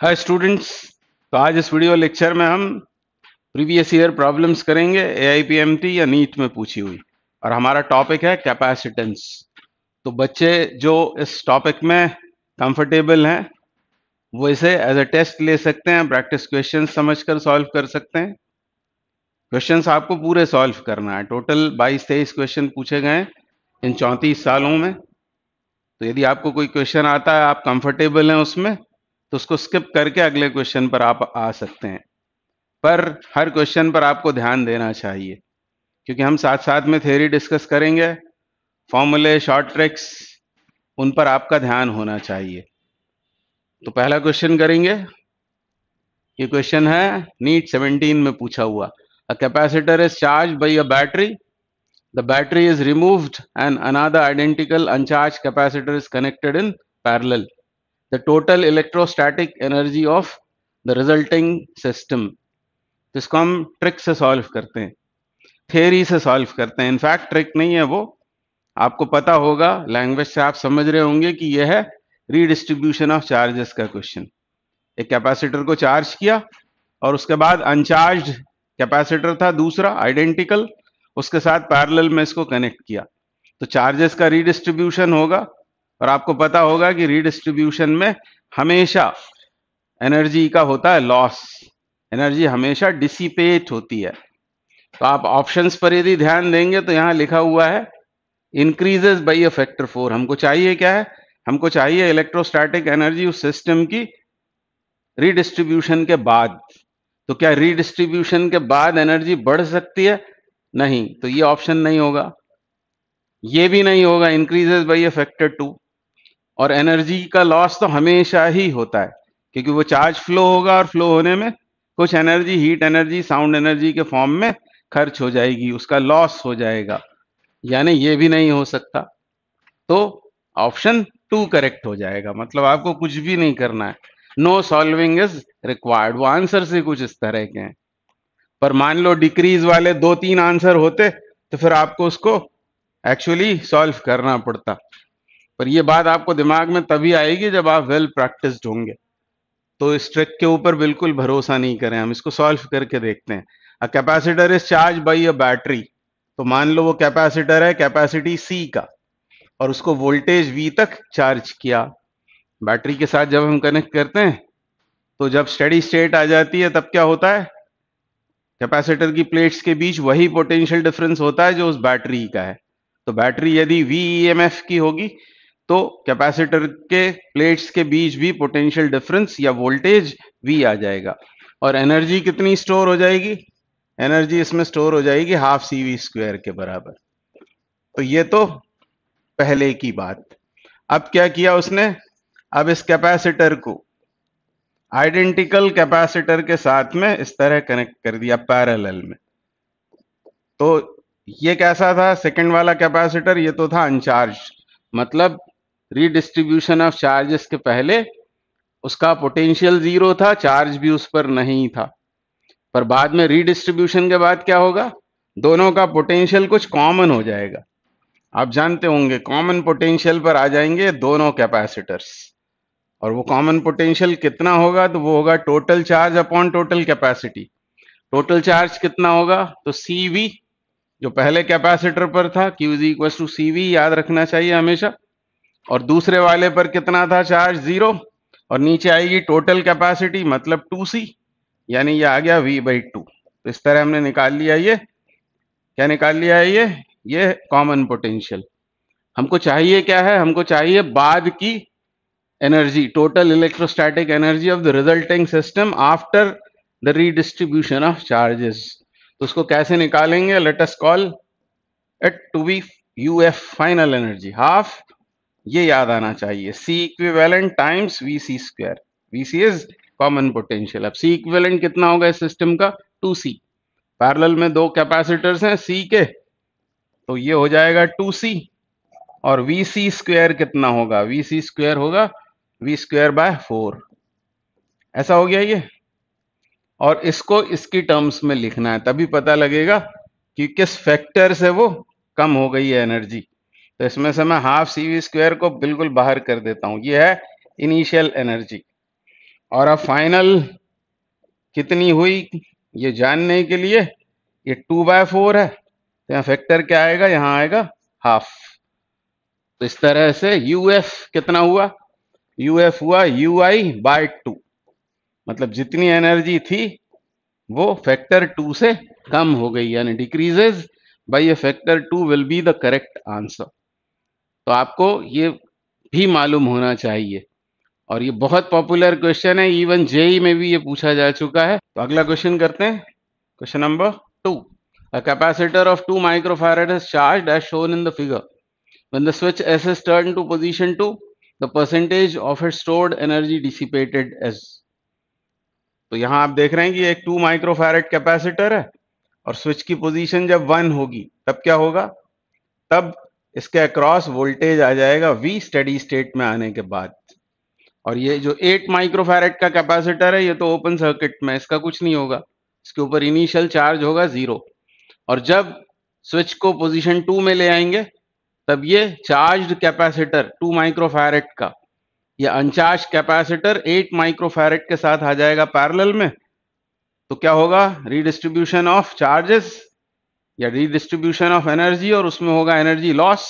Hi students. तो आज इस वीडियो लेक्चर में हम प्रीवियस ईयर प्रॉब्लम्स करेंगे एआईपीएमटी या नीट में पूछी हुई, और हमारा टॉपिक है कैपेसिटेंस। तो बच्चे जो इस टॉपिक में कंफर्टेबल हैं वो इसे एज अ टेस्ट ले सकते हैं, प्रैक्टिस क्वेश्चन समझकर सॉल्व कर सकते हैं। क्वेश्चंस आपको पूरे सॉल्व करना है। टोटल 22-23 क्वेश्चन पूछे गए हैं इन 34 सालों में। तो यदि आपको कोई क्वेश्चन आता है, आप कंफर्टेबल हैं उसमें, तो उसको स्किप करके अगले क्वेश्चन पर आप आ सकते हैं। पर हर क्वेश्चन पर आपको ध्यान देना चाहिए, क्योंकि हम साथ साथ में थ्योरी डिस्कस करेंगे, फॉर्मूले, शॉर्ट ट्रिक्स, उन पर आपका ध्यान होना चाहिए। तो पहला क्वेश्चन करेंगे। ये क्वेश्चन है नीट 17 में पूछा हुआ। A capacitor is charge by a battery, the battery is removed and another identical अनचार्ज capacitor is connected in parallel, the total electrostatic energy of the resulting system. तो इसको हम ट्रिक से सॉल्व करते हैं, थ्योरी से सॉल्व करते हैं। In fact trick नहीं है वो, आपको पता होगा, लैंग्वेज से आप समझ रहे होंगे कि यह है रीडिस्ट्रीब्यूशन ऑफ चार्जेस का क्वेश्चन। एक कैपेसिटर को चार्ज किया और उसके बाद अनचार्ज कैपेसिटर था दूसरा आइडेंटिकल, उसके साथ पैरेलल में इसको कनेक्ट किया, तो चार्जेस का रीडिस्ट्रीब्यूशन होगा। और आपको पता होगा कि रीडिस्ट्रीब्यूशन में हमेशा एनर्जी का होता है लॉस, एनर्जी हमेशा डिसिपेट होती है। तो आप ऑप्शंस पर यदि ध्यान देंगे तो यहां लिखा हुआ है इंक्रीजेस बाई अ फैक्टर 4। हमको चाहिए क्या है? हमको चाहिए इलेक्ट्रोस्टैटिक एनर्जी उस सिस्टम की रीडिस्ट्रीब्यूशन के बाद। तो क्या रीडिस्ट्रीब्यूशन के बाद एनर्जी बढ़ सकती है? नहीं, तो ये ऑप्शन नहीं होगा, ये भी नहीं होगा, इंक्रीजेस बाई अ फैक्टर 2। और एनर्जी का लॉस तो हमेशा ही होता है, क्योंकि वो चार्ज फ्लो होगा और फ्लो होने में कुछ energy, heat energy, sound energy के फॉर्म में खर्च हो जाएगी, उसका लॉस हो जाएगा, यानी ये भी नहीं हो सकता। तो ऑप्शन 2 करेक्ट हो जाएगा। मतलब आपको कुछ भी नहीं करना है, नो सॉल्विंग इज रिक्वायर्ड। वो आंसर से कुछ इस तरह के हैं। पर मान लो डिक्रीज वाले 2-3 आंसर होते तो फिर आपको उसको एक्चुअली सॉल्व करना पड़ता। पर ये बात आपको दिमाग में तभी आएगी जब आप वेल प्रैक्टिस्ड होंगे। तो इस ट्रिक के ऊपर बिल्कुल भरोसा नहीं करें, हम इसको सॉल्व करके देखते हैं। A capacitor is charge by a battery, तो मान लो वो कैपेसिटर है कैपेसिटी सी का, और उसको वोल्टेज वी तक चार्ज किया। बैटरी के साथ जब हम कनेक्ट करते हैं तो जब स्टेडी स्टेट आ जाती है तब क्या होता है? कैपेसिटर की प्लेट्स के बीच वही पोटेंशियल डिफरेंस होता है जो उस बैटरी का है। तो बैटरी यदि वी ईएमएफ की होगी तो कैपेसिटर के प्लेट्स के बीच भी पोटेंशियल डिफरेंस या वोल्टेज वी आ जाएगा। और एनर्जी कितनी स्टोर हो जाएगी? एनर्जी इसमें स्टोर हो जाएगी हाफ सी वी स्क्वायर के बराबर। तो ये तो पहले की बात। अब क्या किया उसने? अब इस कैपेसिटर को आइडेंटिकल कैपेसिटर के साथ में इस तरह कनेक्ट कर दिया पैरेलल में। तो ये कैसा था सेकंड वाला कैपेसिटर? ये तो था अनचार्ज, मतलब रीडिस्ट्रीब्यूशन ऑफ चार्जेस के पहले उसका पोटेंशियल जीरो था, चार्ज भी उस पर नहीं था। पर बाद में रीडिस्ट्रीब्यूशन के बाद क्या होगा? दोनों का पोटेंशियल कुछ कॉमन हो जाएगा। आप जानते होंगे कॉमन पोटेंशियल पर आ जाएंगे दोनों कैपेसिटर्स। और वो कॉमन पोटेंशियल कितना होगा? तो वो होगा total charge upon total capacity. Total charge कितना होगा? तो सी वी, जो पहले कैपेसिटर पर था, Q is equal to C V, याद रखना चाहिए हमेशा। और दूसरे वाले पर कितना था चार्ज? जीरो। और नीचे आएगी टोटल कैपेसिटी, मतलब 2C, यानी ये आ गया V/2। तो इस तरह हमने निकाल लिया, ये क्या निकाल लिया है? ये कॉमन पोटेंशियल। हमको चाहिए क्या है? हमको चाहिए बाद की energy, total electrostatic energy of the resulting system after the redistribution of charges. तो उसको कैसे निकालेंगे? Let us call it to be UF, final energy, half. ये याद आना चाहिए, C equivalent times V C square. V C is common potential. अब C equivalent कितना होगा इस सिस्टम का? 2C। पैरेलल में दो कैपेसिटर्स हैं सी के, तो ये हो जाएगा 2C। और वी सी स्क्वायर कितना होगा? वी सी स्क्वायर होगा वी स्क्वायर बाय 4। ऐसा हो गया ये। और इसको इसकी टर्म्स में लिखना है, तभी पता लगेगा कि किस फैक्टर से वो कम हो गई है एनर्जी। तो इसमें से मैं हाफ सी वी स्क्वायर को बिल्कुल बाहर कर देता हूं, ये है इनिशियल एनर्जी। और अब फाइनल कितनी हुई ये जानने के लिए, ये 2/4 है तो यहाँ फैक्टर क्या आएगा, यहाँ आएगा हाफ। तो इस तरह से यूएफ कितना हुआ, यूएफ हुआ UI/2, मतलब जितनी एनर्जी थी वो फैक्टर 2 से कम हो गई, यानी decreases bye A factor 2 will be the correct answer. तो आपको ये भी मालूम होना चाहिए, और ये बहुत पॉपुलर क्वेश्चन है, इवन जेई में भी ये पूछा जा चुका है। तो अगला क्वेश्चन करते हैं, question number 2। A capacitor of 2 microfarad is charged as shown in the figure. When the switch S is turned to position 2, the percentage of its stored energy dissipated as। तो यहां आप देख रहे हैं कि एक 2 माइक्रोफैरेड कैपेसिटर है और स्विच की पोजीशन जब 1 होगी तब क्या होगा, तब इसके अक्रॉस वोल्टेज आ जाएगा V स्टेडी स्टेट में आने के बाद। और ये जो 8 माइक्रोफैरेड का कैपेसिटर है ये तो ओपन सर्किट में, इसका कुछ नहीं होगा, इसके ऊपर इनिशियल चार्ज होगा 0। और जब स्विच को पोजीशन 2 में ले आएंगे तब ये चार्ज्ड कैपेसिटर 2 माइक्रोफैरेड का, ये अनचार्ज कैपेसिटर 8 माइक्रोफैरेड के साथ आ जाएगा पैरेलल में। तो क्या होगा, रीडिस्ट्रीब्यूशन ऑफ चार्जेस या रीडिस्ट्रीब्यूशन ऑफ एनर्जी, और उसमें होगा एनर्जी लॉस।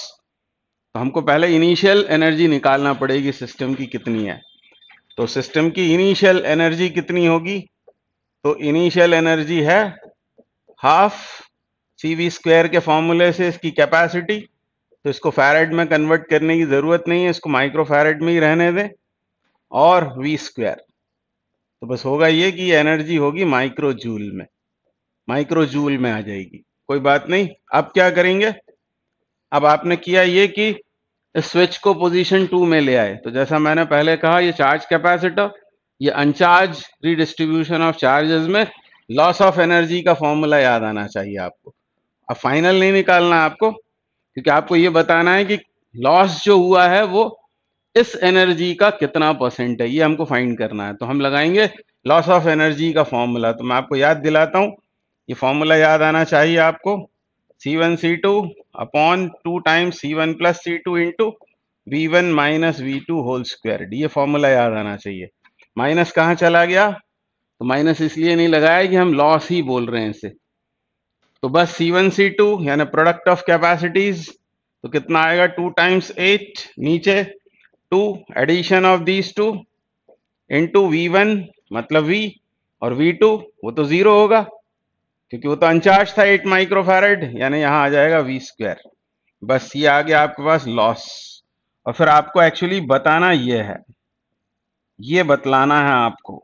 तो हमको पहले इनिशियल एनर्जी निकालना पड़ेगी सिस्टम की कितनी है। तो सिस्टम की इनिशियल एनर्जी कितनी होगी, तो इनिशियल एनर्जी है हाफ CV² के फॉर्मूले से इसकी कैपेसिटी। तो इसको फैरेड में कन्वर्ट करने की जरूरत नहीं है, इसको माइक्रोफैरेड में ही रहने दें, और V²। तो बस होगा ये कि एनर्जी होगी माइक्रोजूल में, माइक्रोजूल में आ जाएगी, कोई बात नहीं। अब क्या करेंगे, अब आपने किया ये कि इस स्विच को पोजीशन 2 में ले आए। तो जैसा मैंने पहले कहा, ये चार्ज कैपेसिटर, ये अनचार्ज रीडिस्ट्रीब्यूशन ऑफ चार्जेस में लॉस ऑफ एनर्जी का फॉर्मूला याद आना चाहिए आपको। अब फाइनल नहीं निकालना है आपको, क्योंकि आपको ये बताना है कि लॉस जो हुआ है वो इस एनर्जी का कितना परसेंट है, ये हमको फाइंड करना है। तो हम लगाएंगे लॉस ऑफ एनर्जी का फॉर्मूला। तो मैं आपको याद दिलाता हूं, ये फॉर्मूला याद आना चाहिए आपको, C1 C2 upon 2 times C1 plus C2 into V1 minus V2 whole square. ये फॉर्मूला याद आना चाहिए। माइनस कहाँ चला गया, तो माइनस इसलिए नहीं लगाया कि हम लॉस ही बोल रहे हैं इसे। तो बस C1 C2 यानी प्रोडक्ट ऑफ कैपेसिटीज, तो कितना आएगा 2 टाइम्स 8 नीचे 2 addition of these 2 into V1 मतलब V, और V2 वो तो 0 होगा क्योंकि वो तो अनचार्ज था 8 माइक्रोफैरेड, यानी यहां आ जाएगा V²। बस ये आ गया आपके पास लॉस। और फिर आपको एक्चुअली बताना ये है, ये बतलाना है आपको।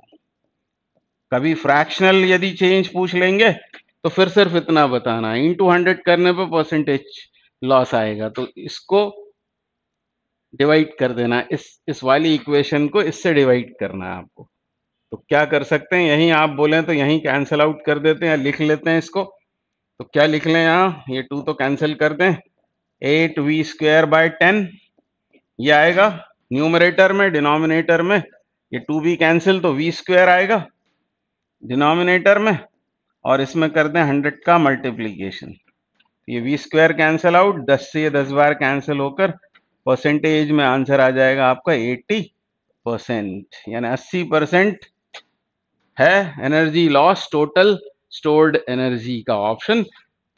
कभी फ्रैक्शनल यदि चेंज पूछ लेंगे तो फिर सिर्फ इतना बताना है, इंटू 100 करने पे परसेंटेज लॉस आएगा। तो इसको डिवाइड कर देना, इस वाली इक्वेशन को इससे डिवाइड करना है आपको। तो क्या कर सकते हैं, यहीं आप बोलें तो यहीं कैंसिल आउट कर देते हैं, लिख लेते हैं इसको। तो क्या लिख लें यहाँ, ये 2 तो कैंसिल कर दें, 8V²/10 ये आएगा न्यूमरेटर में। डिनोमिनेटर में ये 2 भी कैंसिल, तो V² आएगा डिनोमिनेटर में, और इसमें कर दें 100 का मल्टीप्लीकेशन। ये V² कैंसिल आउट, 10 से 10 बार कैंसिल होकर परसेंटेज में आंसर आ जाएगा आपका 80%, यानी 80% है energy loss total stored energy का। ऑप्शन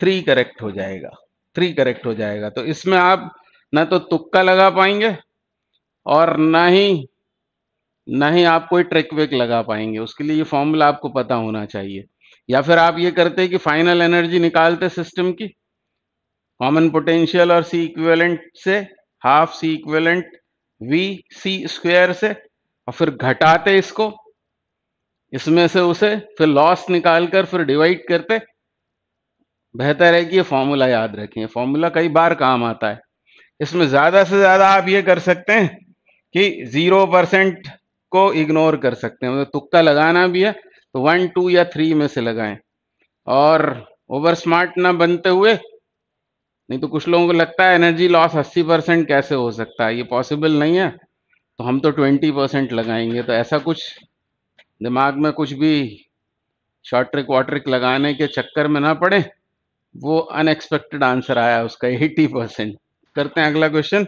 3 करेक्ट हो जाएगा, 3 करेक्ट हो जाएगा। तो इसमें आप ना तो तुक्का लगा पाएंगे और ना ही आप कोई ट्रिक विक लगा पाएंगे। उसके लिए ये फॉर्मूला आपको पता होना चाहिए। या फिर आप ये करते कि फाइनल एनर्जी निकालते सिस्टम की कॉमन पोटेंशियल और C इक्विवेलेंट से, हाफ C इक्विवेलेंट V² से, और फिर घटाते इसको इसमें से उसे, फिर लॉस निकालकर फिर डिवाइड करते। बेहतर है कि ये फॉर्मूला याद रखें, फॉर्मूला कई बार काम आता है। इसमें ज्यादा से ज्यादा आप ये कर सकते हैं कि 0% को इग्नोर कर सकते हैं, मतलब तुक्का लगाना भी है तो 1, 2 या 3 में से लगाएं, और ओवर स्मार्ट ना बनते हुए। नहीं तो कुछ लोगों को लगता है एनर्जी लॉस 80% कैसे हो सकता है, ये पॉसिबल नहीं है, तो हम तो 20% लगाएंगे। तो ऐसा कुछ दिमाग में कुछ भी शॉर्ट ट्रिक वाट्रिक लगाने के चक्कर में ना पड़े। वो अनएक्सपेक्टेड आंसर आया उसका 80%। करते हैं अगला question.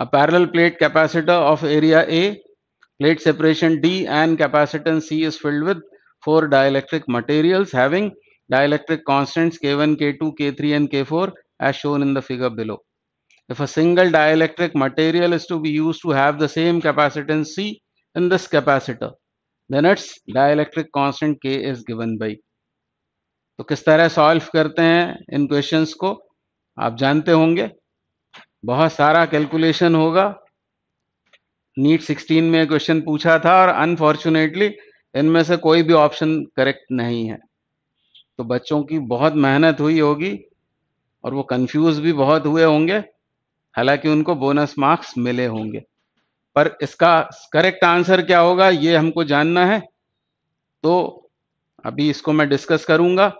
A parallel plate capacitor of area A Plate separation D and capacitance C is filled with 4 dielectric materials having dielectric constants K1, K2, K3 and K4 as shown in the figure below. If a single dielectric material is to be used to have the same capacitance C in this capacitor, then its dielectric constant K is given by. तो किस तरह solve करते हैं इन questions को आप जानते होंगे, बहुत सारा कैलकुलेशन होगा। नीट 16 में क्वेश्चन पूछा था और अनफॉर्चुनेटली इनमें से कोई भी ऑप्शन करेक्ट नहीं है, तो बच्चों की बहुत मेहनत हुई होगी और वो कंफ्यूज भी बहुत हुए होंगे, हालांकि उनको बोनस मार्क्स मिले होंगे। पर इसका करेक्ट आंसर क्या होगा ये हमको जानना है, तो अभी इसको मैं डिस्कस करूंगा।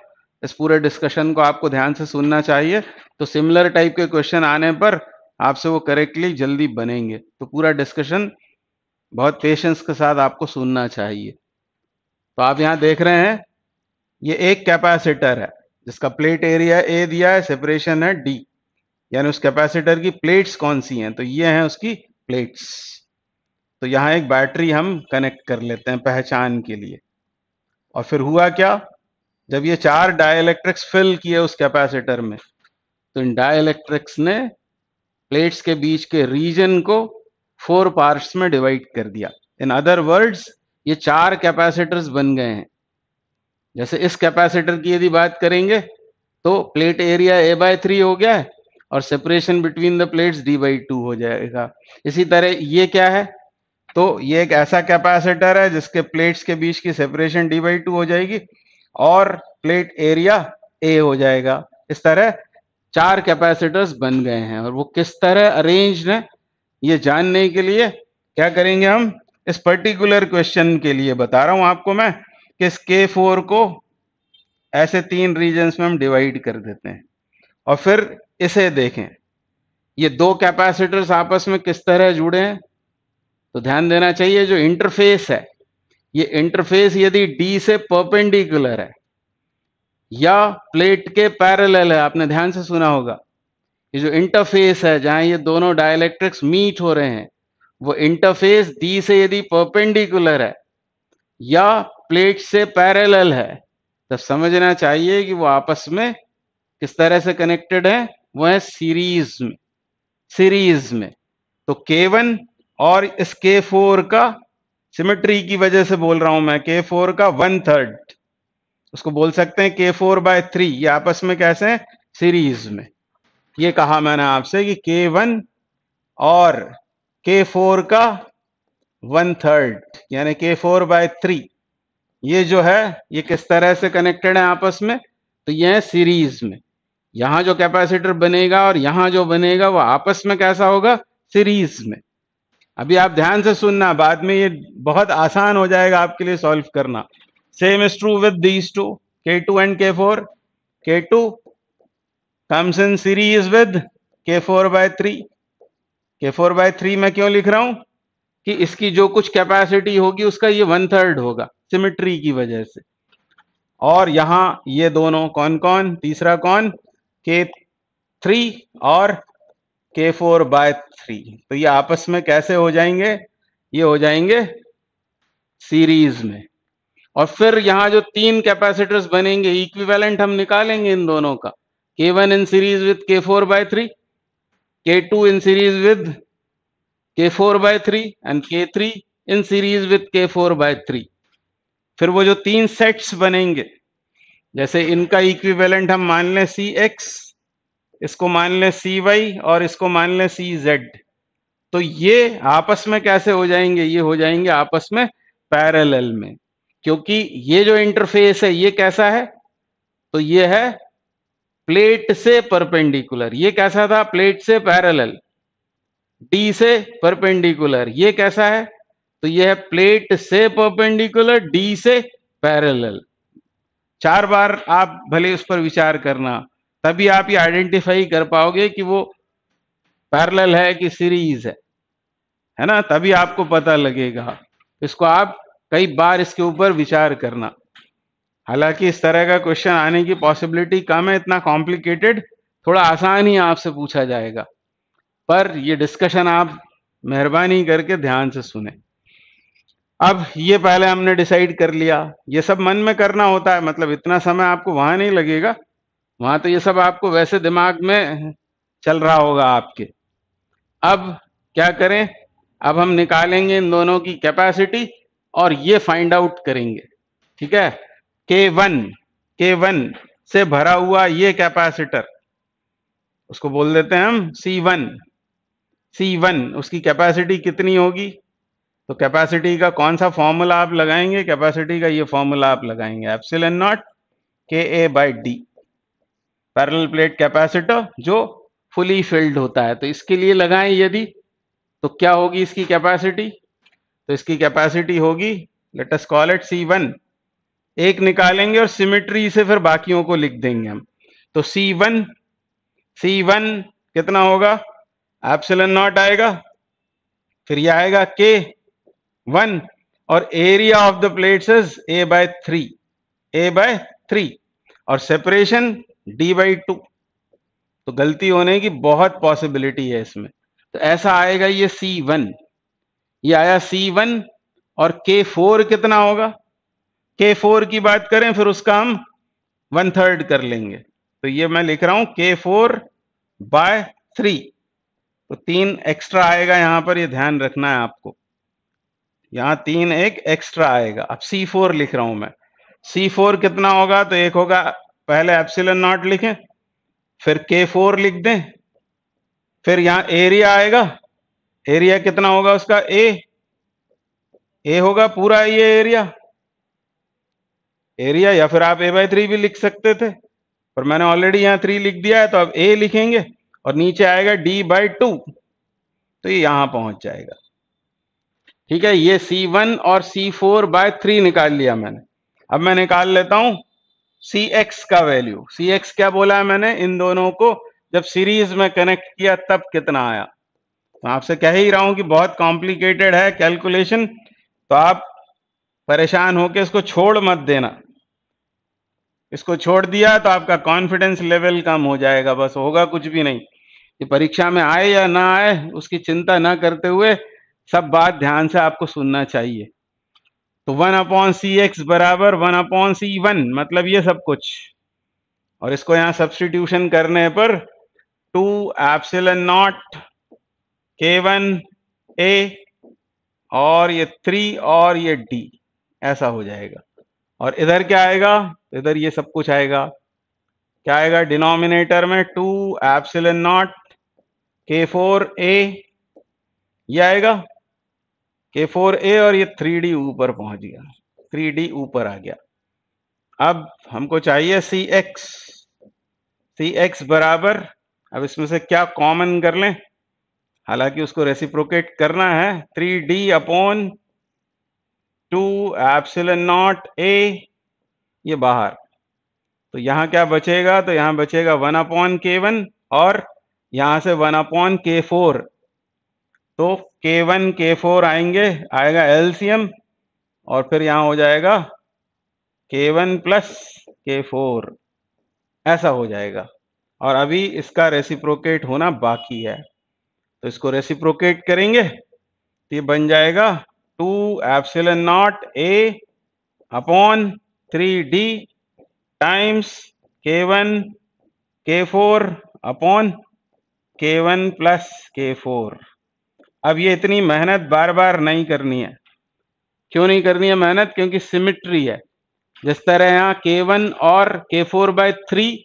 इस पूरे डिस्कशन को आपको ध्यान से सुनना चाहिए, तो सिमिलर टाइप के क्वेश्चन आने पर आपसे वो करेक्टली जल्दी बनेंगे। तो पूरा डिस्कशन बहुत पेशेंस के साथ आपको सुनना चाहिए। तो आप यहां देख रहे हैं ये एक कैपेसिटर है जिसका प्लेट एरिया ए दिया है, सेपरेशन है डी, यानी उस कैपेसिटर की प्लेट्स कौन सी हैं, तो ये हैं उसकी प्लेट्स। तो यहां एक बैटरी हम कनेक्ट कर लेते हैं पहचान के लिए। और फिर हुआ क्या, जब ये 4 डाइलेक्ट्रिक्स फिल किए उस कैपेसिटर में, तो इन डाइलेक्ट्रिक्स ने प्लेट्स के बीच के रीजन को 4 पार्ट्स में डिवाइड कर दिया। इन अदर वर्ड्स ये 4 कैपेसिटर्स बन गए हैं। जैसे इस कैपेसिटर की यदि बात करेंगे तो प्लेट एरिया A/3 हो गया है और separation between the plates D/2 हो जाएगा। इसी तरह ये क्या है, तो ये एक ऐसा कैपेसिटर है जिसके प्लेट्स के बीच की सेपरेशन D/2 हो जाएगी और प्लेट एरिया A हो जाएगा। इस तरह 4 कैपेसिटर्स बन गए हैं और वो किस तरह अरेंज्ड है ये जानने के लिए क्या करेंगे हम, इस पर्टिकुलर क्वेश्चन के लिए बता रहा हूं आपको मैं कि इस K4 को ऐसे 3 रीजन्स में हम डिवाइड कर देते हैं। और फिर इसे देखें, ये 2 कैपेसिटर्स आपस में किस तरह जुड़े हैं, तो ध्यान देना चाहिए जो इंटरफेस है, ये इंटरफेस यदि D से परपेंडिकुलर है या प्लेट के पैरेलल है, आपने ध्यान से सुना होगा, ये जो इंटरफेस है जहां ये दोनों डाइलेक्ट्रिक्स मीट हो रहे हैं, वो इंटरफेस D से यदि परपेंडिकुलर है या प्लेट से पैरेलल है, तो समझना चाहिए कि वो आपस में किस तरह से कनेक्टेड है, वो है सीरीज में। तो K1 और इस K4 का सिमेट्री की वजह से बोल रहा हूं मैं, K4 का 1/3 उसको बोल सकते हैं K4/3, ये आपस में कैसे हैं, सीरीज में। ये कहा मैंने आपसे कि K1 और K4 का 1/3 यानी K4/3 ये जो है ये किस तरह से कनेक्टेड है आपस में, तो ये है सीरीज में। यहां जो कैपेसिटर बनेगा और यहां जो बनेगा वो आपस में कैसा होगा, सीरीज में। अभी आप ध्यान से सुनना, बाद में ये बहुत आसान हो जाएगा आपके लिए सॉल्व करना। Same is true with these two, K2 and K4। K2 comes in series with K4/3। K4/3 मैं क्यों लिख रहा हूं कि इसकी जो कुछ कैपेसिटी होगी उसका ये 1/3 होगा सिमेट्री की वजह से। और यहां ये दोनों कौन कौन, तीसरा कौन, K3 और K4/3, तो ये आपस में कैसे हो जाएंगे, ये हो जाएंगे सीरीज में। और फिर यहां जो 3 कैपेसिटर्स बनेंगे इक्विवेलेंट हम निकालेंगे इन दोनों का, K1 in series with K4/3, K2 in series with K4/3 and K3 in series with K4/3। फिर वो जो 3 सेट्स बनेंगे, जैसे इनका इक्विवेलेंट हम मान लें CX, इसको मान लें CY और इसको मान लें CZ, तो ये आपस में कैसे हो जाएंगे, ये हो जाएंगे आपस में पैरेलल में। क्योंकि ये जो इंटरफेस है ये कैसा है, तो ये है प्लेट से परपेंडिकुलर। ये कैसा था, प्लेट से पैरेलल, D से परपेंडिकुलर। ये कैसा है, तो ये है प्लेट से परपेंडिकुलर, D से पैरेलल। 4 बार आप भले उस पर विचार करना, तभी आप ये आइडेंटिफाई कर पाओगे कि वो पैरेलल है कि सीरीज है ना, तभी आपको पता लगेगा। इसको आप कई बार इसके ऊपर विचार करना। हालांकि इस तरह का क्वेश्चन आने की पॉसिबिलिटी कम है, इतना कॉम्प्लिकेटेड थोड़ा आसान ही आपसे पूछा जाएगा। पर ये डिस्कशन आप मेहरबानी करके ध्यान से सुने। अब ये पहले हमने डिसाइड कर लिया, ये सब मन में करना होता है, मतलब इतना समय आपको वहां नहीं लगेगा, वहां तो ये सब आपको वैसे दिमाग में चल रहा होगा आपके। अब क्या करें, अब हम निकालेंगे इन दोनों की कैपेसिटी और ये फाइंड आउट करेंगे, ठीक है। K1 से भरा हुआ ये कैपेसिटर, उसको बोल देते हैं हम C1, उसकी कैपेसिटी कितनी होगी, तो कैपेसिटी का कौन सा फॉर्मूला आप लगाएंगे, कैपेसिटी का ये फॉर्मूला आप लगाएंगे, epsilon not KA/D, parallel plate capacitor जो फुली फिल्ड होता है। तो इसके लिए लगाएं यदि, तो क्या होगी इसकी कैपेसिटी, तो इसकी कैपेसिटी होगी, late us call it C1, एक निकालेंगे और सिमेट्री से फिर बाकियों को लिख देंगे हम। तो C1 कितना होगा, एप्सिलॉन नॉट आएगा, फिर ये आएगा K1 और area of the plates is A/3 और सेपरेशन D/2। तो गलती होने की बहुत पॉसिबिलिटी है इसमें, तो ऐसा आएगा ये C1, ये आया C1। और K4 कितना होगा, K4 की बात करें फिर उसका हम 1/3 कर लेंगे, तो ये मैं लिख रहा हूं K4/3, तो 3 एक्स्ट्रा आएगा यहां पर, ये ध्यान रखना है आपको, यहां 3 एक एक्स्ट्रा आएगा। अब C4 लिख रहा हूं मैं, C4 कितना होगा, तो एक होगा, पहले एप्सिलॉन नॉट लिखें, फिर K4 लिख दें, फिर यहां एरिया आएगा, एरिया कितना होगा उसका ए होगा पूरा ये एरिया, या फिर आप A/3 भी लिख सकते थे, पर मैंने ऑलरेडी यहां 3 लिख दिया है, तो अब ए लिखेंगे और नीचे आएगा D/2, तो ये यहां पहुंच जाएगा, ठीक है। ये C1 और C4/3 निकाल लिया मैंने। अब मैं निकाल लेता हूं Cx का वैल्यू। Cx क्या बोला है मैंने, इन दोनों को जब सीरीज में कनेक्ट किया तब कितना आया, तो आपसे कह ही रहा हूं कि बहुत कॉम्प्लिकेटेड है कैलकुलेशन, तो आप परेशान होकर इसको छोड़ मत देना, इसको छोड़ दिया तो आपका कॉन्फिडेंस लेवल कम हो जाएगा, बस होगा कुछ भी नहीं। ये परीक्षा में आए या ना आए उसकी चिंता ना करते हुए सब बात ध्यान से आपको सुनना चाहिए। तो 1/Cx बराबर 1/C1, मतलब ये सब कुछ, और इसको यहां सब्स्टिट्यूशन करने पर 2 एप्सिलॉन नॉट K1A और ये 3 और ये D, ऐसा हो जाएगा। और इधर क्या आएगा, इधर ये सब कुछ आएगा, क्या आएगा डिनोमिनेटर में, 2 एप्सिलॉन नॉट K4A, ये आएगा K4A और ये 3D ऊपर पहुंच गया, 3D ऊपर आ गया। अब हमको चाहिए Cx बराबर, अब इसमें से क्या कॉमन कर लें, हालांकि उसको रेसिप्रोकेट करना है, 3D/2 एप्सिलॉन नॉट A, ये बाहर, तो यहां क्या बचेगा, तो यहां बचेगा 1/K1 और यहां से 1/K4, तो K1 K4 आएंगे, आएगा एलसीएम और फिर यहां हो जाएगा K1 प्लस K4, ऐसा हो जाएगा। और अभी इसका रेसिप्रोकेट होना बाकी है, तो इसको रेसिप्रोकेट करेंगे तो ये बन जाएगा 2 epsilon not A/3D times K1 K4 upon K1 plus K4। अब ये इतनी मेहनत बार बार नहीं करनी है, क्यों नहीं करनी है मेहनत, क्योंकि सिमिट्री है। जिस तरह यहाँ K1 और K4/3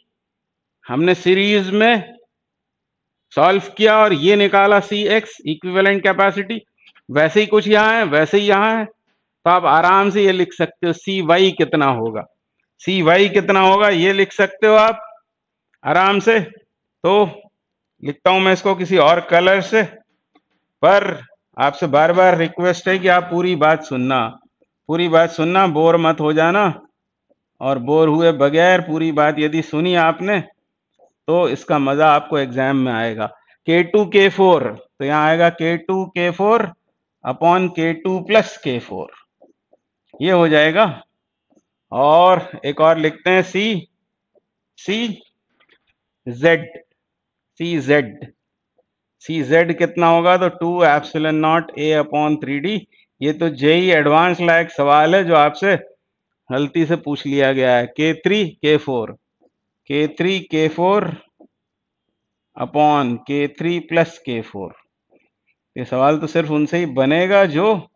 हमने सीरीज में सॉल्व किया और ये निकाला Cx इक्विवेलेंट कैपेसिटी, वैसे ही कुछ यहाँ है, वैसे ही यहाँ है, तो आप आराम से ये लिख सकते हो Cy कितना होगा, Cy कितना होगा ये लिख सकते हो आप आराम से। तो लिखता हूं मैं इसको किसी और कलर से, पर आपसे बार बार रिक्वेस्ट है कि आप पूरी बात सुनना, बोर मत हो जाना, और बोर हुए बगैर पूरी बात यदि सुनी आपने तो इसका मजा आपको एग्जाम में आएगा। K2 K4, तो यहां आएगा K2 K4 upon K2 plus K4, ये हो जाएगा। और एक और लिखते हैं CZ कितना होगा, तो 2 एप्सिलॉन नॉट A/3D ये तो जेई एडवांस लायक सवाल है जो आपसे गलती से पूछ लिया गया है। K3 K4 K3 K4 upon K3 plus K4। ये सवाल तो सिर्फ उनसे ही बनेगा जो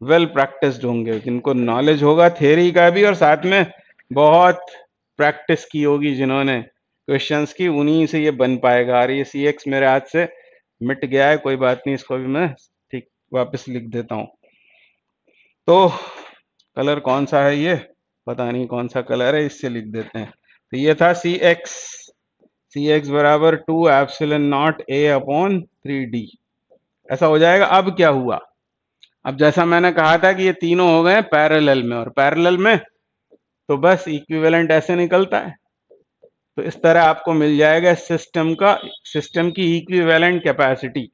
वेल प्रैक्टिस्ड होंगे, जिनको नॉलेज होगा थ्योरी का भी और साथ में बहुत प्रैक्टिस की होगी जिन्होंने क्वेश्चंस की, उन्हीं से ये बन पाएगा। और ये CX मेरे हाथ से मिट गया है, कोई बात नहीं, इसको भी मैं ठीक वापस लिख देता हूं। तो कलर कौन सा है, ये पता नहीं कौन सा कलर है, इससे लिख देते हैं। तो ये था CX बराबर 2 epsilon not A upon 3D, ऐसा हो जाएगा। अब क्या हुआ, अब जैसा मैंने कहा था कि ये तीनों हो गए पैरेलल में, और पैरेलल में तो बस इक्विवेलेंट ऐसे निकलता है। तो इस तरह आपको मिल जाएगा सिस्टम की इक्विवेलेंट कैपेसिटी।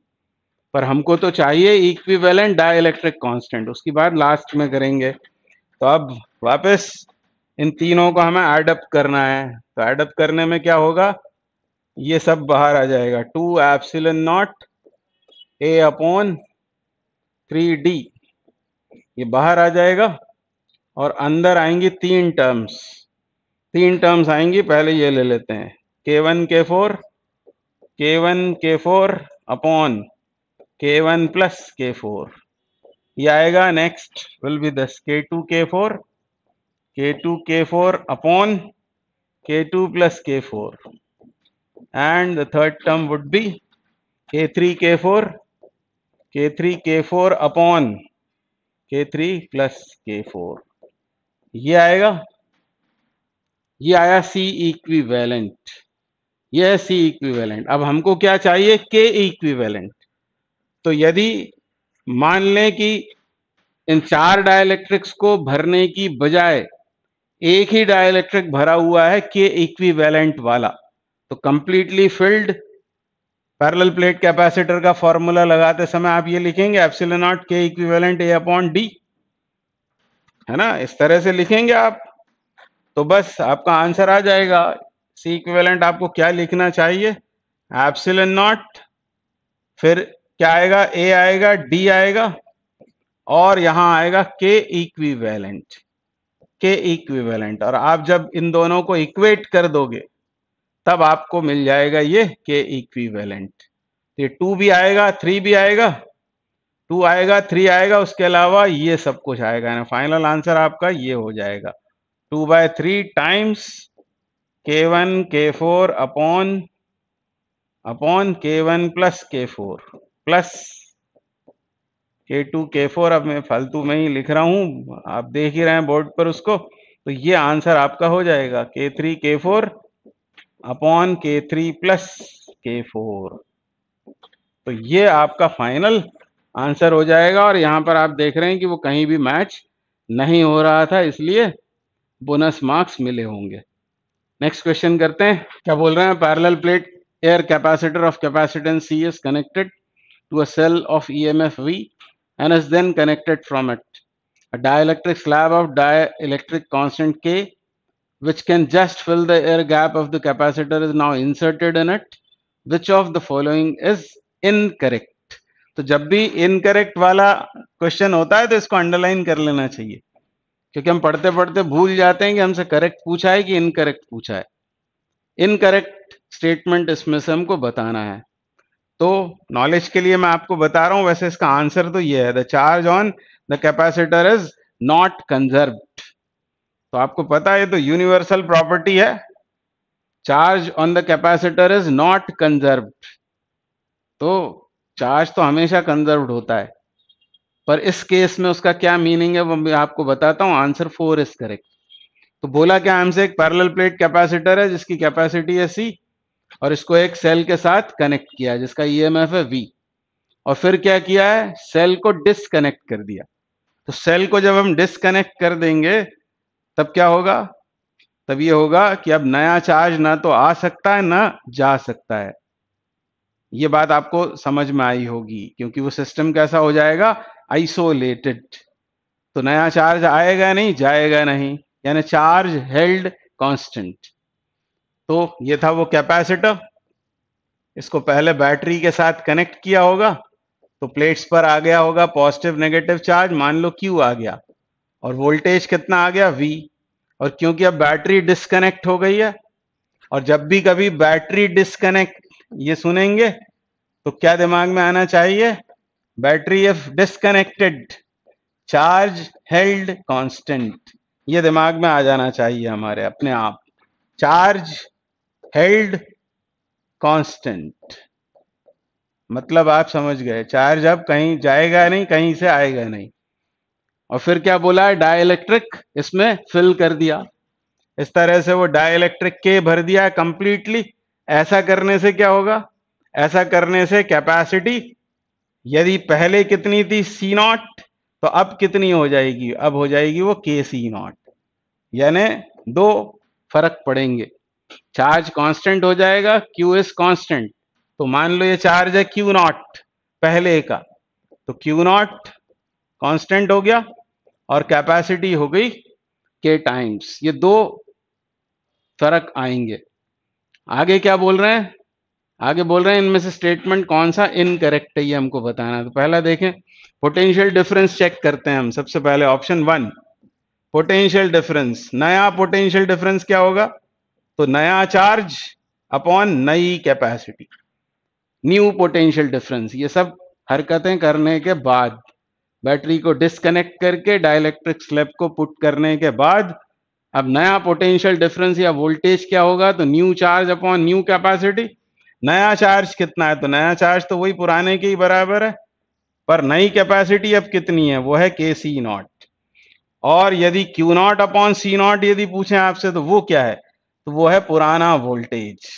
पर हमको तो चाहिए इक्विवेलेंट डाइलेक्ट्रिक कांस्टेंट, उसकी बात लास्ट में करेंगे। तो अब वापस इन तीनों को हमें ऐड अप करना है। तो ऐड अप करने में क्या होगा, ये सब बाहर आ जाएगा, 2 epsilon not A upon 3D, ये बाहर आ जाएगा। और अंदर आएंगी तीन टर्म्स आएंगी। पहले ये ले लेते हैं, K1 K4 upon K1 plus K4, ये आएगा। Next will be this K2 K4 upon K2 plus K4, and the third term would be K3 K4 upon K3 plus K4, ये आएगा। ये आया C इक्विवेलेंट, ये है C इक्विवेलेंट। अब हमको क्या चाहिए, K इक्विवेलेंट। तो यदि मान लें कि इन चार डाइलेक्ट्रिक्स को भरने की बजाय एक ही डाइलेक्ट्रिक भरा हुआ है K इक्विवेलेंट वाला, तो completely filled parallel plate capacitor का फॉर्मूला लगाते समय आप ये लिखेंगे epsilon not K equivalent A upon D, है ना, इस तरह से लिखेंगे आप। तो बस आपका आंसर आ जाएगा। C इक्विवेलेंट आपको क्या लिखना चाहिए, एप्सिलॉन नॉट, फिर क्या आएगा, A आएगा, D आएगा, और यहां आएगा K इक्विवेलेंट। और आप जब इन दोनों को इक्वेट कर दोगे तब आपको मिल जाएगा ये K इक्विवेलेंट। ये 2 भी आएगा, 3 भी आएगा, 2 आएगा, 3 आएगा, उसके अलावा ये सब कुछ आएगा। फाइनल आंसर आपका ये हो जाएगा 2/3 times K1 K4 upon K1 plus K4 plus K2 K4। अब मैं फालतू में ही लिख रहा हूं, आप देख ही रहे हैं बोर्ड पर उसको। तो ये आंसर आपका हो जाएगा K3 K4 upon K3 plus K4। तो ये आपका फाइनल आंसर हो जाएगा। और यहां पर आप देख रहे हैं कि वो कहीं भी मैच नहीं हो रहा था, इसलिए बोनस मार्क्स मिले होंगे। नेक्स्ट क्वेश्चन करते हैं। क्या बोल रहे हैं, parallel plate air capacitor of capacitance C is connected to a cell of EMF V and is then connected from it a dielectric slab of dielectric constant K which can just fill the air gap of the capacitor is now inserted in it. Which of the following is incorrect? तो जब भी incorrect वाला question होता है तो इसको underline कर लेना चाहिए, क्योंकि हम पढ़ते पढ़ते भूल जाते हैं कि हमसे करेक्ट पूछा है कि इनकरेक्ट पूछा है। इनकरेक्ट स्टेटमेंट इसमें से हमको बताना है। तो नॉलेज के लिए मैं आपको बता रहा हूं, वैसे इसका आंसर तो ये है, the charge on the capacitor is not conserved. तो आपको पता है, तो यूनिवर्सल प्रॉपर्टी है, charge on the capacitor is not conserved. तो चार्ज तो हमेशा कंजर्व्ड होता है, पर इस केस में उसका क्या मीनिंग है वो मैं आपको बताता हूं। Answer 4 is correct. तो बोला क्या हमसे, एक पैरेलल प्लेट कैपेसिटर है जिसकी कैपेसिटी है C, और इसको एक सेल के साथ कनेक्ट किया जिसका EMF है V, और फिर क्या किया है, सेल को डिसकनेक्ट कर दिया। तो सेल को जब हम डिसकनेक्ट कर देंगे तब क्या होगा, तब ये होगा कि अब नया चार्ज ना तो आ सकता है ना जा सकता है। ये बात आपको समझ में आई होगी, क्योंकि वो सिस्टम कैसा हो जाएगा, आइसोलेटेड। तो नया चार्ज आएगा नहीं, जाएगा नहीं, यानी चार्ज हेल्ड कांस्टेंट। तो ये था वो कैपेसिटर, इसको पहले बैटरी के साथ कनेक्ट किया होगा, तो प्लेट्स पर आ गया होगा पॉजिटिव नेगेटिव चार्ज, मान लो Q आ गया, और वोल्टेज कितना आ गया V। और क्योंकि अब बैटरी डिस्कनेक्ट हो गई है, और जब भी कभी बैटरी डिस्कनेक्ट ये सुनेंगे तो क्या दिमाग में आना चाहिए, battery if disconnected charge held constant, ये दिमाग में आ जाना चाहिए हमारे अपने आप। चार्ज हेल्ड कांस्टेंट मतलब आप समझ गए, चार्ज अब कहीं जाएगा नहीं, कहीं से आएगा नहीं। और फिर क्या बोला है, डाइलेक्ट्रिक इसमें फिल कर दिया, इस तरह से वो डाइलेक्ट्रिक के भर दिया कंप्लीटली। ऐसा करने से क्या होगा, ऐसा करने से कैपेसिटी यदि पहले कितनी थी C0, तो अब कितनी हो जाएगी, अब हो जाएगी वो KC0। यानी दो फर्क पड़ेंगे, चार्ज कांस्टेंट हो जाएगा, Q इज कांस्टेंट। तो मान लो ये चार्ज है Q0 पहले का, तो Q0 कांस्टेंट हो गया और कैपेसिटी हो गई K टाइम्स। ये दो फर्क आएंगे। आगे क्या बोल रहे हैं, आगे बोल रहे हैं इनमें से स्टेटमेंट कौन सा इनकरेक्ट है, ये हमको बताना है। तो पहला देखें, पोटेंशियल डिफरेंस चेक करते हैं हम। सबसे पहले ऑप्शन 1 पोटेंशियल डिफरेंस। नया पोटेंशियल डिफरेंस क्या होगा, तो नया चार्ज अपॉन नई कैपेसिटी, न्यू पोटेंशियल डिफरेंस। ये सब हरकतें करने के बाद, बैटरी को डिस्कनेक्ट करके डाइलेक्ट्रिक स्लैब को पुट करने के बाद, अब नया पोटेंशियल डिफरेंस या वोल्टेज क्या होगा, तो new charge upon new capacity. नया चार्ज कितना है, तो नया चार्ज तो वही पुराने के ही बराबर है, पर नई कैपेसिटी अब कितनी है, वो है KC0। और यदि Q0 अपॉन C0 यदि पूछें आपसे, तो वो क्या है, तो वो है पुराना वोल्टेज।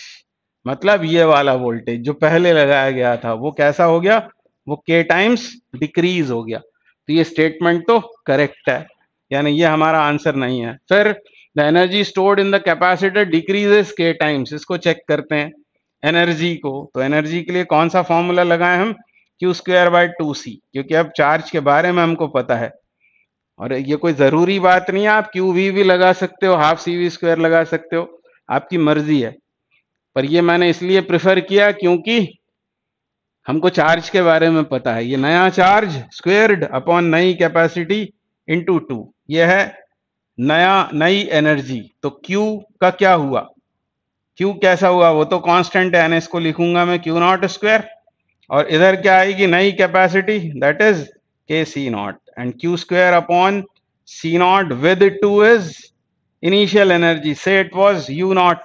मतलब ये वाला वोल्टेज जो पहले लगाया गया था वो कैसा हो गया, वो K टाइम्स डिक्रीज हो गया। तो ये स्टेटमेंट तो करेक्ट है, यानी ये हमारा आंसर नहीं है। फिर the energy stored in the capacitor decreases K times, इसको चेक करते हैं एनर्जी को। तो एनर्जी के लिए कौन सा फॉर्मूला लगाए हम, Q²/2C, क्योंकि अब चार्ज के बारे में हमको पता है। और ये कोई जरूरी बात नहीं है, आप QV भी लगा सकते हो, हाफ CV² लगा सकते हो, आपकी मर्जी है। पर ये मैंने इसलिए प्रेफर किया क्योंकि हमको चार्ज के बारे में पता है। ये नया चार्ज स्क्वेयर्ड अपॉन नई कैपेसिटी इंटू 2, ये है नई एनर्जी। तो Q का क्या हुआ, Q कैसा हुआ, वो तो कांस्टेंट है, यानी इसको लिखूंगा मैं Q0²। और इधर क्या आएगी, नई capacity, that is KC0, and Q² upon C0 with 2 is initial energy, say it was U0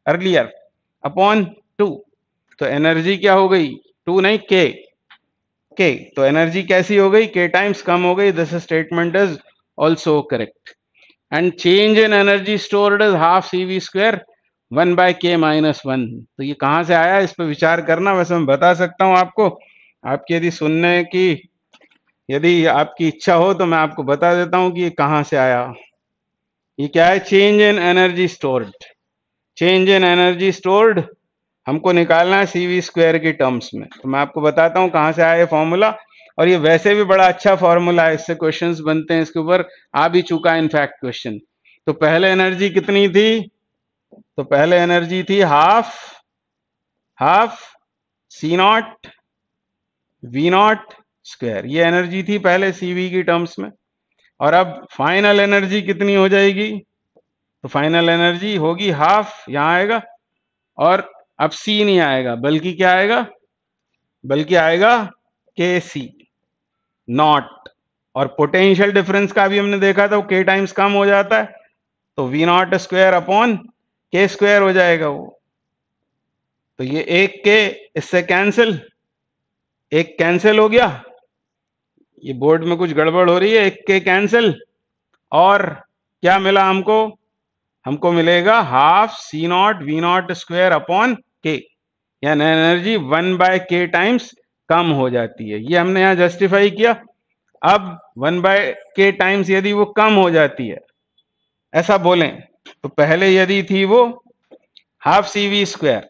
earlier upon 2। तो एनर्जी क्या हो गई, 2 नहीं K। तो एनर्जी कैसी हो गई, K टाइम्स कम हो गई। This statement is also correct. And change in energy stored is half CV² 1/K-1। तो ये कहां से आया, इस पर विचार करना। वैसे मैं बता सकता हूं आपको, आपकी यदि सुनने की यदि आपकी इच्छा हो तो मैं आपको बता देता हूं कि ये कहां से आया। ये क्या है, change in energy stored. Change in energy stored हमको निकालना है CV² की टर्म्स में। तो मैं आपको बताता हूं कहां से आया ये फॉर्मूला। और ये वैसे भी बड़ा अच्छा फॉर्मूला है, इससे क्वेश्चंस बनते हैं, इसके ऊपर आ भी चुका है इनफैक्ट क्वेश्चन। तो पहले एनर्जी कितनी थी, तो पहले एनर्जी थी हाफ C0 V0²। ये एनर्जी थी पहले CV की टर्म्स में। और अब फाइनल एनर्जी कितनी हो जाएगी, तो फाइनल एनर्जी होगी हाफ, यहां आएगा, और अब C नहीं आएगा, बल्कि क्या आएगा, बल्कि आएगा KC0। और पोटेंशियल डिफरेंस का भी हमने देखा था, वो K टाइम्स कम हो जाता है, तो V0² अपॉन K² हो जाएगा वो। तो ये एक K इससे कैंसिल, एक कैंसिल हो गया, ये बोर्ड में कुछ गड़बड़ हो रही है, एक K कैंसिल, और क्या मिला हमको, हमको मिलेगा half C0 V0² upon K, यानी एनर्जी 1/K टाइम्स कम हो जाती है। ये हमने यहां जस्टिफाई किया। अब 1/K टाइम्स यदि वो कम हो जाती है, ऐसा बोलें, तो पहले यदि थी वो हाफ CV²,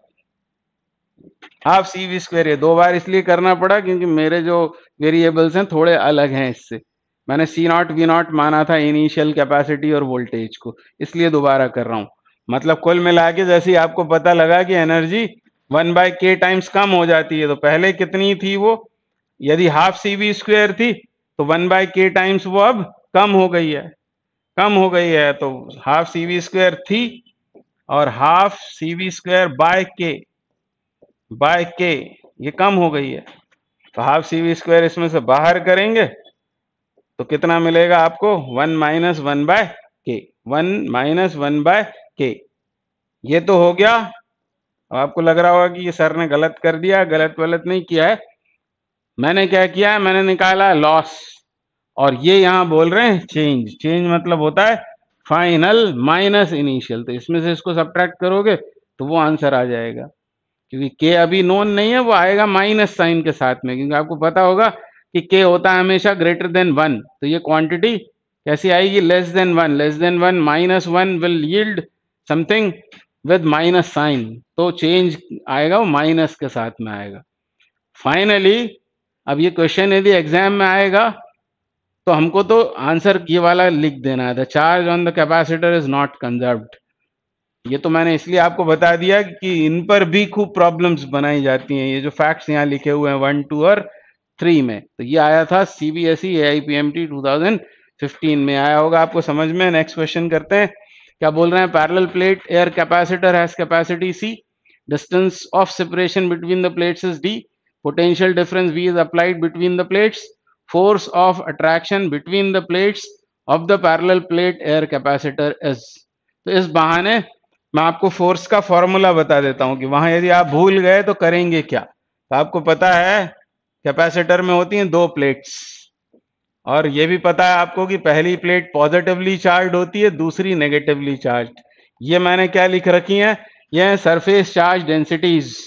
हाफ CV², ये 2 बार इसलिए करना पड़ा क्योंकि मेरे जो वेरिएबल्स हैं थोड़े अलग हैं इससे। मैंने C0 V0 माना था इनिशियल कैपेसिटी और वोल्टेज को, इसलिए दोबारा कर रहा हूं। मतलब कुल मिला के जैसे ही आपको पता लगा कि एनर्जी 1/K टाइम्स कम हो जाती है, तो पहले कितनी थी वो यदि हाफ सी वी स्क्वायर थी तो 1/k टाइम्स वो अब कम हो गई है, कम हो गई है। तो हाफ सी वी स्क्वायर थी और half C V square by K ये कम हो गई है। तो हाफ सी वी स्क्वायर इसमें से बाहर करेंगे तो कितना मिलेगा आपको? 1 - 1/k, 1 - 1/k। ये तो हो गया। अब आपको लग रहा होगा कि ये सर ने गलत कर दिया। गलत नहीं किया है। मैंने क्या किया है, मैंने निकाला लॉस और ये यहां बोल रहे हैं चेंज। चेंज मतलब होता है फाइनल माइनस इनिशियल। तो इसमें से इसको सब्ट्रैक्ट करोगे तो वो आंसर आ जाएगा। क्योंकि के अभी नोन नहीं है, वो आएगा माइनस साइन के साथ में, क्योंकि आपको पता होगा कि के होता है हमेशा ग्रेटर देन 1। तो ये क्वांटिटी कैसी आएगी? Less than 1। Less than 1 -1 will yield something with minus sign. तो चेंज आएगा वो माइनस के साथ में आएगा। फाइनली अब ये क्वेश्चन यदि एग्जाम में आएगा तो हमको तो आंसर ये वाला लिख देना है, the charge on the capacitor is not conserved. ये तो मैंने इसलिए आपको बता दिया कि इन पर भी खूब प्रॉब्लम्स बनाई जाती हैं। ये जो फैक्ट्स यहाँ लिखे हुए हैं 1, 2 और 3 में, तो ये आया था CBSE AIPMT 2015 में आया होगा आपको समझ में। नेक्स्ट क्वेश्चन करते हैं। क्या बोल रहे हैं? Parallel plate air capacitor has capacity C, distance of separation between the plates is D, potential difference V is applied between the plates, force of attraction between the plates of the parallel plate air capacitor is। तो इस बहाने मैं आपको force का formula बता देता हूं कि वहां यदि आप भूल गए तो करेंगे क्या। तो आपको पता है कैपेसिटर में होती हैं 2 प्लेट्स, और ये भी पता है आपको कि पहली प्लेट पॉजिटिवली चार्ज होती है, दूसरी नेगेटिवली चार्ज। ये मैंने क्या लिख रखी है? ये सरफेस चार्ज डेंसिटीज।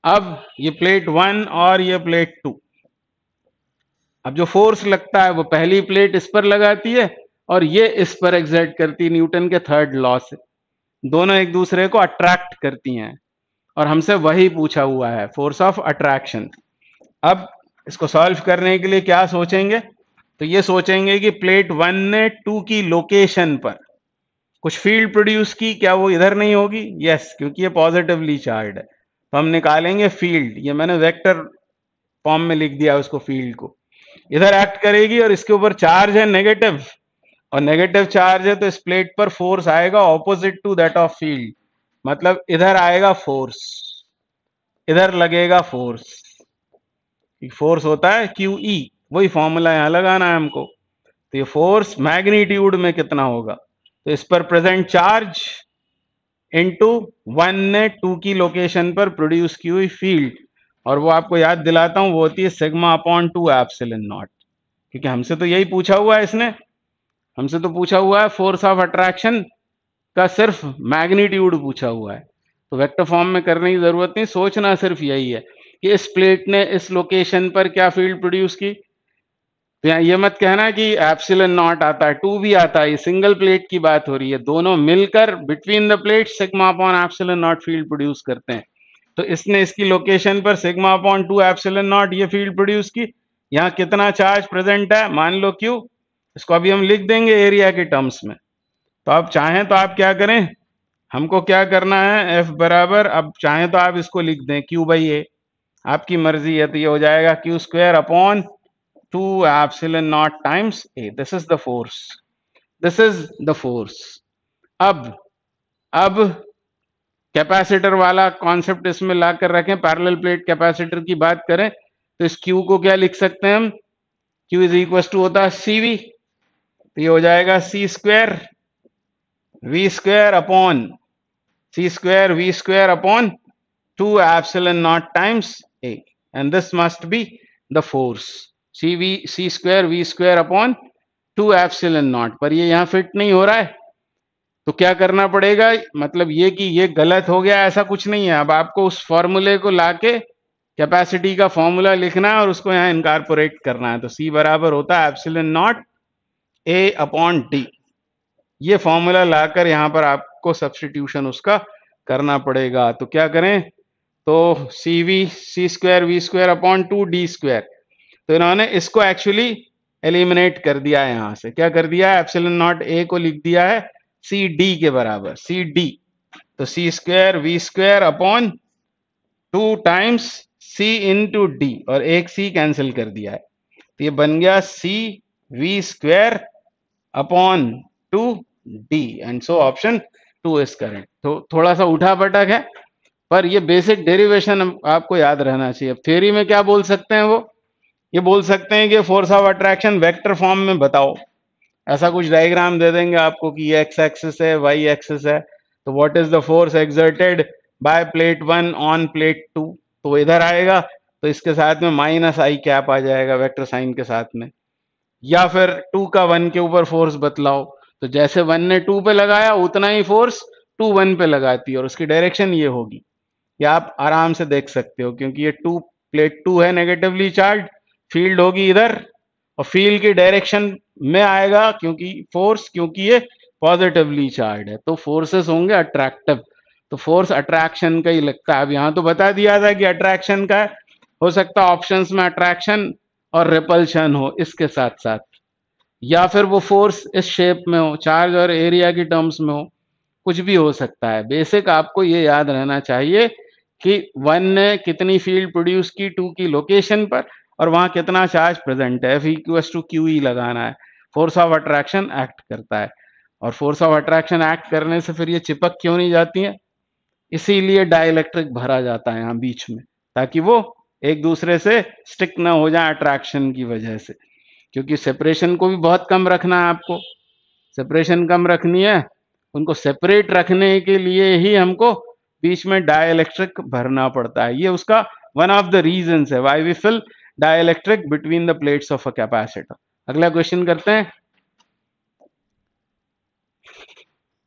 अब ये प्लेट 1 और ये प्लेट 2। अब जो फोर्स लगता है वो पहली प्लेट इस पर लगाती है और ये इस पर एग्जर्ट करती है न्यूटन के थर्ड लॉ से। दोनों एक दूसरे को अट्रैक्ट करती हैं और हमसे वही पूछा हुआ है, फोर्स ऑफ अट्रैक्शन। अब इसको सॉल्व करने के लिए क्या सोचेंगे? तो ये सोचेंगे कि प्लेट 1 ने 2 की लोकेशन पर कुछ फील्ड प्रोड्यूस की, क्या वो इधर नहीं होगी? यस, क्योंकि ये पॉजिटिवली चार्ज है। तो हम निकालेंगे फील्ड। ये मैंने वेक्टर फॉर्म में लिख दिया उसको, फील्ड को। इधर एक्ट करेगी और इसके ऊपर चार्ज है नेगेटिव, और नेगेटिव चार्ज है तो इस प्लेट पर फोर्स आएगा opposite to that of field. मतलब इधर आएगा फोर्स, इधर लगेगा फोर्स। फोर्स होता है QE, वही फॉर्मूला यहां लगाना है हमको। तो ये फोर्स मैग्नीट्यूड में कितना होगा? तो इस पर प्रेजेंट चार्ज इनटू 1 ने 2 की लोकेशन पर प्रोड्यूस की हुई फील्ड, और वो आपको याद दिलाता हूं, वो होती है σ/2 एप्सिलॉन नॉट। क्योंकि हमसे तो यही पूछा हुआ है, इसने हमसे तो पूछा हुआ है फोर्स ऑफ अट्रैक्शन का सिर्फ मैग्नीट्यूड पूछा हुआ है। तो वेक्टर फॉर्म में करने की जरूरत नहीं, सोचना सिर्फ यही है कि इस प्लेट ने इस लोकेशन पर क्या फील्ड प्रोड्यूस की। तो यहाँ ये मत कहना कि एप्सिलॉन नॉट आता है, 2 भी आता है। ये सिंगल प्लेट की बात हो रही है, दोनों मिलकर बिटवीन द प्लेट σ/एप्सिलॉन नॉट फील्ड प्रोड्यूस करते हैं। तो इसने इसकी लोकेशन पर σ/2 एप्सिलॉन नॉट ये फील्ड प्रोड्यूस की। यहाँ कितना चार्ज प्रेजेंट है? मान लो Q। इसको अभी हम लिख देंगे एरिया के टर्म्स में। तो आप चाहें तो आप क्या करें, हमको क्या करना है, F बराबर, अब चाहें तो आप इसको लिख दें Q/A, आपकी मर्जी है। तो ये हो जाएगा Q² / 2 epsilon not times A। This is the force, this is the force. अब कैपेसिटर वाला कॉन्सेप्ट इसमें ला कर रखें, पैरेलल प्लेट कैपेसिटर की बात करें तो इस Q को क्या लिख सकते हैं हम? Q इज इक्वल टू होता है CV। तो ये हो जाएगा C² V² upon 2 epsilon not times A, and this must be the force. C² V² upon 2 epsilon not. पर ये यहाँ फिट नहीं हो रहा है, तो क्या करना पड़ेगा? मतलब ये कि ये गलत हो गया ऐसा कुछ नहीं है। अब आपको उस फॉर्मूले को लाके कैपेसिटी का फॉर्मूला लिखना है और उसको यहाँ इनकॉर्पोरेट करना है। तो C बराबर होता है एप्सिलॉन नॉट A/D। ये फॉर्मूला लाकर यहाँ पर आपको सब्स्टिट्यूशन उसका करना पड़ेगा। तो क्या करें? तो C² V² अपॉन 2D²। तो इन्होंने इसको एक्चुअली एलिमिनेट कर दिया है। यहां से क्या कर दिया है? एप्सिलॉन नॉट A को लिख दिया है CD के बराबर, CD। तो C² V² upon 2 times C into D और एक C कैंसिल कर दिया है, तो ये बन गया C V square upon 2D and so option 2 is correct. तो थोड़ा सा उठा पटक है, पर ये बेसिक डेरिवेशन आपको याद रहना चाहिए। अब थ्योरी में क्या बोल सकते हैं वो, ये बोल सकते हैं कि force of attraction vector form में बताओ। ऐसा कुछ डायग्राम दे देंगे आपको कि ये एक्स एक्सिस है, वाई एक्सिस है, तो what is the force exerted by plate 1 on plate 2, तो इधर आएगा, तो इसके साथ में माइनस आई कैप आ जाएगा वेक्टर साइन के साथ में। या फिर 2 का 1 के ऊपर फोर्स बतलाओ, तो जैसे 1 ने 2 पे लगाया उतना ही फोर्स 2 1 पे लगाती है और उसकी डायरेक्शन ये होगी। ये आप आराम से देख सकते हो, क्योंकि ये प्लेट 2 है नेगेटिवली चार्ज, फील्ड होगी इधर और फील्ड की डायरेक्शन में आएगा क्योंकि ये पॉजिटिवली चार्ज है, तो फोर्सेस होंगे अट्रैक्टिव, तो फोर्स अट्रैक्शन का ही लगता है। अब यहाँ तो बता दिया था कि अट्रैक्शन का हो सकता है ऑप्शंस में अट्रैक्शन और रिपल्शन हो इसके साथ साथ, या फिर वो फोर्स इस शेप में हो, चार्ज और एरिया की टर्म्स में हो, कुछ भी हो सकता है। बेसिक आपको ये याद रहना चाहिए कि 1 ने कितनी फील्ड प्रोड्यूस की 2 की लोकेशन पर और वहां कितना चार्ज प्रेजेंट है, F=QE लगाना है। फोर्स ऑफ अट्रैक्शन एक्ट करता है, और फोर्स ऑफ अट्रैक्शन एक्ट करने से फिर ये चिपक क्यों नहीं जाती है, इसीलिए डाइलेक्ट्रिक भरा जाता है यहाँ बीच में, ताकि वो एक दूसरे से स्टिक ना हो जाए अट्रैक्शन की वजह से। क्योंकि सेपरेशन को भी बहुत कम रखना है आपको, सेपरेशन कम रखनी है, उनको सेपरेट रखने के लिए ही हमको बीच में डाइलेक्ट्रिक भरना पड़ता है। ये उसका वन ऑफ द रीजंस है why we fill dielectric between the plates of a capacitor. अगला क्वेश्चन करते हैं,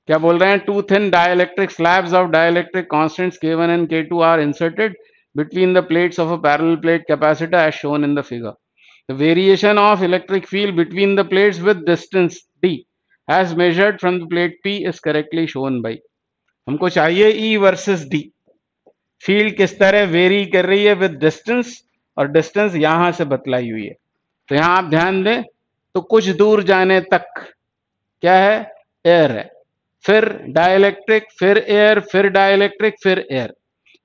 क्या बोल रहे हैं, two thin dielectric slabs of dielectric constants K1 and K2 are inserted between the plates of a parallel plate capacitor as shown in the figure. The variation of electric field between the plates with distance d as measured from the plate P is correctly shown by. हमको चाहिए E versus D, field किस तरह very कर रही है with distance, और distance यहां से बतलाई हुई है। तो यहां आप ध्यान दें, तो कुछ दूर जाने तक क्या है, एयर है, फिर डाइलेक्ट्रिक, फिर एयर, फिर डाइलेक्ट्रिक, फिर एयर,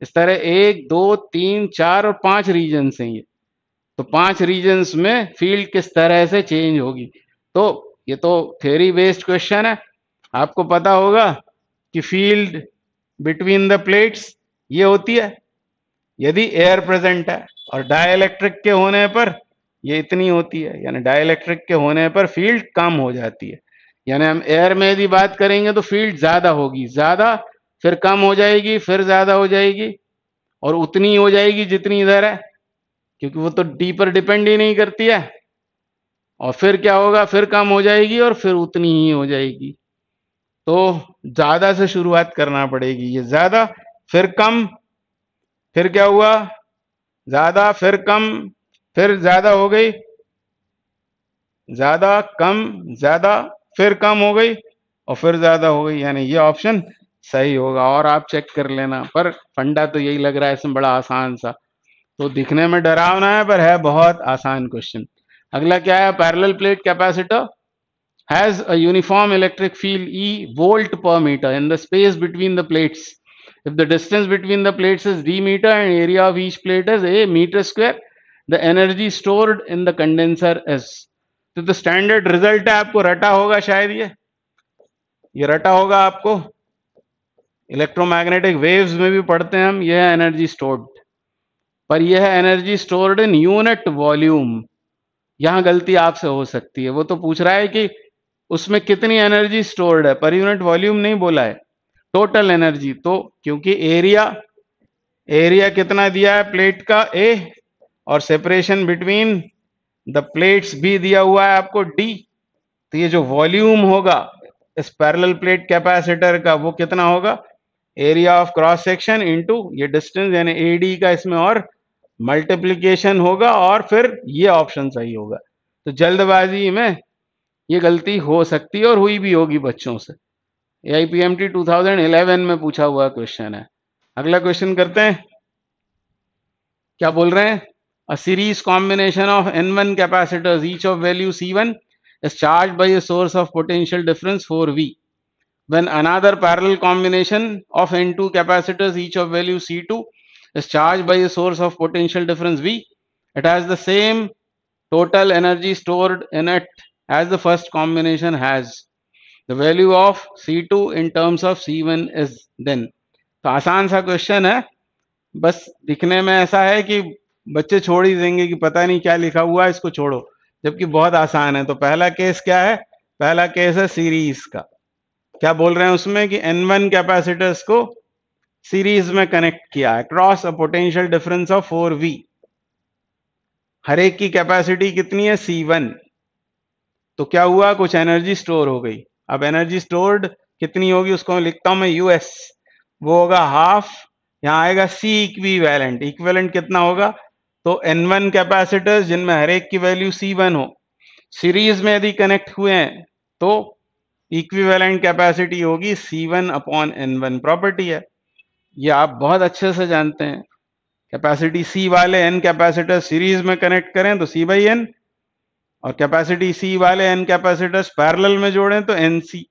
इस तरह 1 2 3 4 और 5 रीजन्स हैं ये। तो 5 रीजन्स में फील्ड किस तरह से चेंज होगी, तो ये तो थ्योरी बेस्ड क्वेश्चन है। आपको पता होगा कि फील्ड बिटवीन द प्लेट्स ये होती है यदि एयर प्रेजेंट है, और डाइलेक्ट्रिक के होने पर ये इतनी होती है, यानी डाइलेक्ट्रिक के होने पर फील्ड कम हो जाती है। यानी हम एयर में यदि बात करेंगे तो फील्ड ज्यादा होगी, ज्यादा, फिर कम हो जाएगी, फिर ज्यादा हो जाएगी, और उतनी हो जाएगी जितनी इधर है, क्योंकि वो तो डी पर डिपेंड ही नहीं करती है। और फिर क्या होगा, फिर कम हो जाएगी और फिर उतनी ही हो जाएगी। तो ज्यादा से शुरुआत करना पड़ेगी, ये ज्यादा, फिर कम, फिर क्या हुआ, ज्यादा, फिर कम, फिर ज्यादा हो गई, ज्यादा, कम, ज्यादा, फिर कम हो गई, और फिर ज्यादा हो गई, यानी ये ऑप्शन सही होगा। और आप चेक कर लेना, पर फंडा तो यही लग रहा है इसमें बड़ा आसान सा, तो दिखने में डरावना है पर है बहुत आसान क्वेश्चन। अगला क्या है, parallel plate capacitor has a uniform electric field E volt per meter in the space between the plates. If the distance between the plates is d meter and area of each plate is a meter square, the energy stored in the condenser is. तो standard result है, आपको रटा होगा शायद, ये रटा होगा आपको, इलेक्ट्रोमैग्नेटिक वेव्स में भी पढ़ते हैं हम, यह है एनर्जी स्टोर्ड, पर यह है energy stored in unit volume. यहां गलती आपसे हो सकती है, वो तो पूछ रहा है कि उसमें कितनी एनर्जी स्टोर्ड है, पर यूनिट वॉल्यूम नहीं बोला है, टोटल एनर्जी। तो क्योंकि एरिया कितना दिया है प्लेट का A, और सेपरेशन बिटवीन द प्लेट्स भी दिया हुआ है आपको D, तो ये जो वॉल्यूम होगा इस पैरेलल प्लेट कैपेसिटर का वो कितना होगा, area of cross section into ये डिस्टेंस, यानी AD का इसमें और मल्टीप्लिकेशन होगा, और फिर ये ऑप्शन सही होगा। तो जल्दबाजी में ये गलती हो सकती है और हुई भी होगी बच्चों से। AIPMT 2011 में पूछा हुआ क्वेश्चन है। अगला क्वेश्चन करते हैं, क्या बोल रहे हैं, a series combination of n1 capacitors each of value C1 is charged by a source of potential difference 4V when another parallel combination of n2 capacitors each of value C2 is charged by a source of potential difference V. It has the same total energy stored in it as the first combination has. The value of C2 in terms of C1 is then. तो आसान सा question है, बस दिखने में ऐसा है कि बच्चे छोड़ ही देंगे कि पता नहीं क्या लिखा हुआ है, इसको छोड़ो, जबकि बहुत आसान है। तो पहला केस क्या है? पहला केस है सीरीज का। क्या बोल रहे हैं उसमें कि N1 कैपेसिटर्स को सीरीज में कनेक्ट किया across a potential difference of 4V। हर एक की कैपेसिटी कितनी है? C1। तो क्या हुआ? कुछ एनर्जी स्टोर हो गई। अब एनर्जी स्टोर्ड कितनी होगी उसको लिखता हूं मैं US, वो होगा हाफ। यहां आएगा C इक्विवेलेंट। इक्विवेलेंट कितना होगा? तो N1 कैपेसिटर्स जिनमें हर एक की वैल्यू C1 हो, सीरीज में यदि कनेक्ट हुए हैं तो इक्विवेलेंट कैपेसिटी होगी C1 अपॉन N1। प्रॉपर्टी है, ये आप बहुत अच्छे से जानते हैं। कैपेसिटी C वाले N कैपेसिटर सीरीज में कनेक्ट करें तो C/N, और कैपेसिटी C वाले N कैपेसिटर्स पैरेलल में जोड़ें तो NC।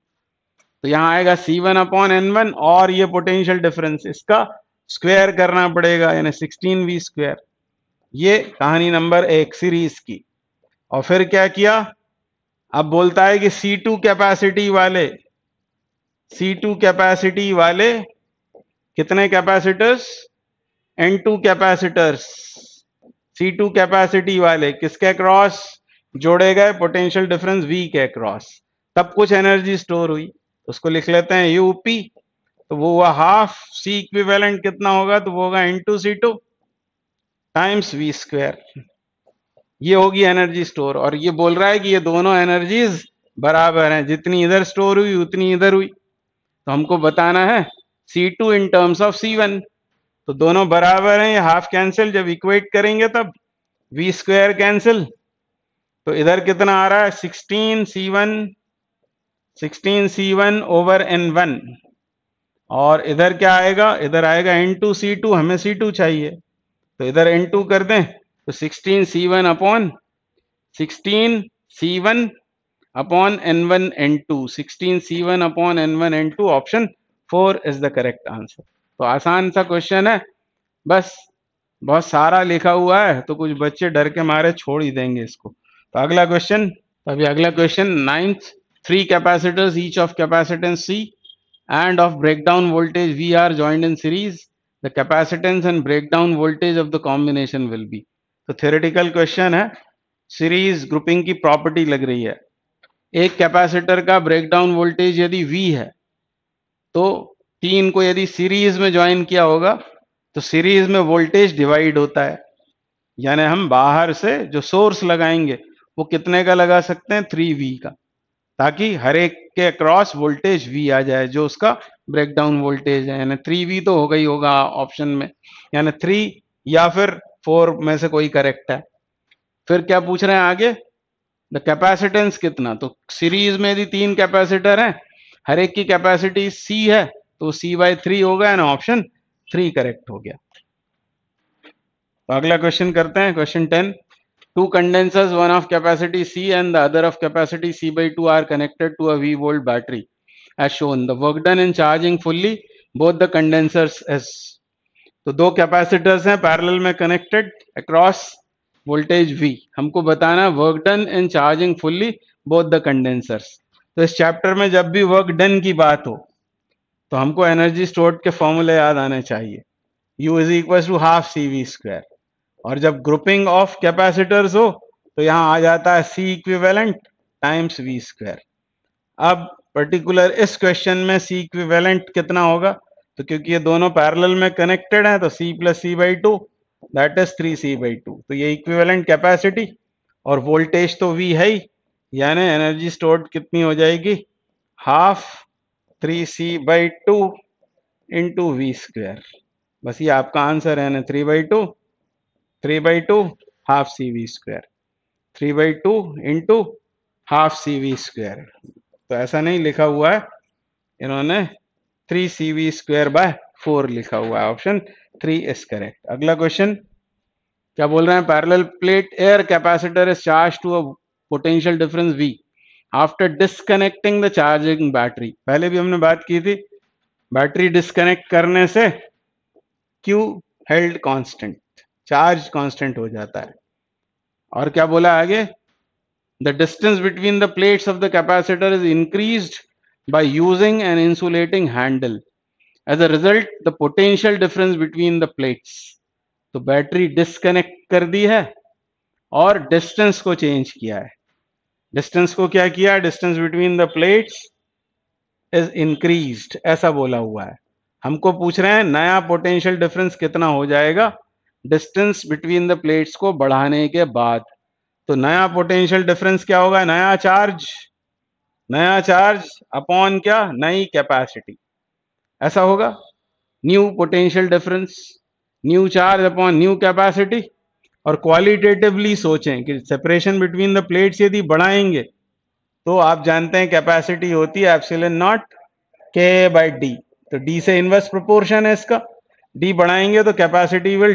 तो यहां आएगा C1 अपॉन N1, और ये पोटेंशियल डिफरेंस इसका स्क्वायर करना पड़ेगा, यानी 16V स्क्वायर। ये कहानी नंबर 1 सीरीज की। और फिर क्या किया? अब बोलता है कि C2 कैपेसिटी वाले कितने capacitors? N2 capacitors. C2 capacity वाले किसके क्रॉस जोड़े गए? पोटेंशियल डिफरेंस V के क्रॉस। तब कुछ एनर्जी स्टोर हुई, उसको लिख लेते हैं UP। तो वो हुआ हाफ। C इक्विवेलेंट कितना होगा? तो वो होगा N2C2 टाइम्स V स्क्वायर। ये होगी एनर्जी स्टोर। और ये बोल रहा है कि ये दोनों एनर्जीज बराबर हैं, जितनी इधर स्टोर हुई उतनी इधर हुई। तो हमको बताना है C2 in terms of C1। तो दोनों बराबर हैं, ये हाफ कैंसिल, जब इक्वेट करेंगे तब V स्क्वायर कैंसिल। तो इधर कितना आ रहा है? 16C1 over N1। और इधर क्या आएगा? इधर आएगा N2C2, हमें C2 चाहिए, तो इधर N2 कर दें तो 16C1 upon N1 N2। 16C1 upon N1 N2, option 4 is the correct answer. तो आसान सा क्वेश्चन है, बस बहुत सारा लिखा हुआ है तो कुछ बच्चे डर के मारे छोड़ ही देंगे इसको। तो अगला क्वेश्चन, अभी अगला question 9th, 3 capacitors each of capacitance C and of breakdown voltage V are joined in series. The capacitance and breakdown voltage of the combination will be. तो theoretical question है, सीरीज ग्रुपिंग की property लग रही है। एक capacitor का breakdown voltage यदि V है, तो 3 को यदि सीरीज में ज्वाइन किया होगा तो सीरीज में वोल्टेज डिवाइड होता है, यानी हम बाहर से जो सोर्स लगाएंगे वो कितने का लगा सकते हैं? 3V का, ताकि हर एक के अक्रॉस वोल्टेज V आ जाए जो उसका ब्रेकडाउन वोल्टेज है। यानी 3V तो होगा ही होगा ऑप्शन में, यानी 3 या फिर 4 में से कोई करेक्ट है। फिर क्या पूछ रहे हैं आगे? द कैपेसिटेंस कितना? तो सीरीज में यदि 3 कैपेसिटर हैं, हर एक की कैपेसिटी C है, तो C/3 होगा, यानी ऑप्शन 3 करेक्ट हो गया। तो अगला क्वेश्चन करते हैं, question 10। Two condensers, one of capacity C and the other of capacity C/2 are connected to a V-volt battery as shown. The work done in charging fully both the condensers is. तो दो capacitors हैं parallel में connected across voltage V। हमको बताना work done in charging fully both the condensers. तो इस chapter में जब भी वर्क डन की बात हो तो हमको एनर्जी स्टोर्ड के फॉर्मूले याद आने चाहिए। U is equal to half CV square. और जब ग्रुपिंग ऑफ कैपेसिटर्स हो तो यहां आ जाता है C equivalent times V square. अब पर्टिकुलर इस क्वेश्चन में C इक्विवेलेंट कितना होगा? तो क्योंकि ये दोनों पैरेलल में कनेक्टेड हैं तो C plus C/2 that is 3C/2। तो ये इक्विवेलेंट कैपेसिटी और वोल्टेज तो V है ही, यानी एनर्जी स्टोर्ड कितनी हो जाएगी? Half 3C/2 into V square. बस ये आपका आंसर है, 3/2 half CV square. 3/2 into half CV square. तो ऐसा नहीं लिखा हुआ है, इन्होंने 3CV स्क्वायर बाय 4 लिखा हुआ है। Option 3 is correct. अगला क्वेश्चन क्या बोल रहे हैं? Parallel plate air capacitor is charge to a potential difference V after disconnecting the charging battery. पहले भी हमने बात की थी, बैटरी डिस्कनेक्ट करने से Q held constant, charge constant हो जाता है। और क्या बोला आगे, the distance between the plates of the capacitor is increased by using an insulating handle, as a result the potential difference between the plates. तो बैटरी डिस्कनेक्ट कर दी है और डिस्टेंस को चेंज किया है। डिस्टेंस को क्या किया, distance between the plates is increased, ऐसा बोला हुआ है। हमको पूछ रहे हैं नया पोटेंशियल डिफरेंस कितना हो जाएगा डिस्टेंस बिटवीन द प्लेट्स को बढ़ाने के बाद। तो नया पोटेंशियल डिफरेंस क्या होगा, नया चार्ज अपॉन क्या, नई कैपेसिटी, ऐसा होगा। New potential difference, new charge upon new capacity. और क्वालिटेटिवली सोचें कि सेपरेशन बिटवीन द प्लेट्स यदि बढ़ाएंगे तो आप जानते हैं कैपेसिटी होती है एप्सिलॉन नॉट के बाय डी। तो डी से इनवर्स प्रोपोर्शन है इसका, डी बढ़ाएंगे तो capacity will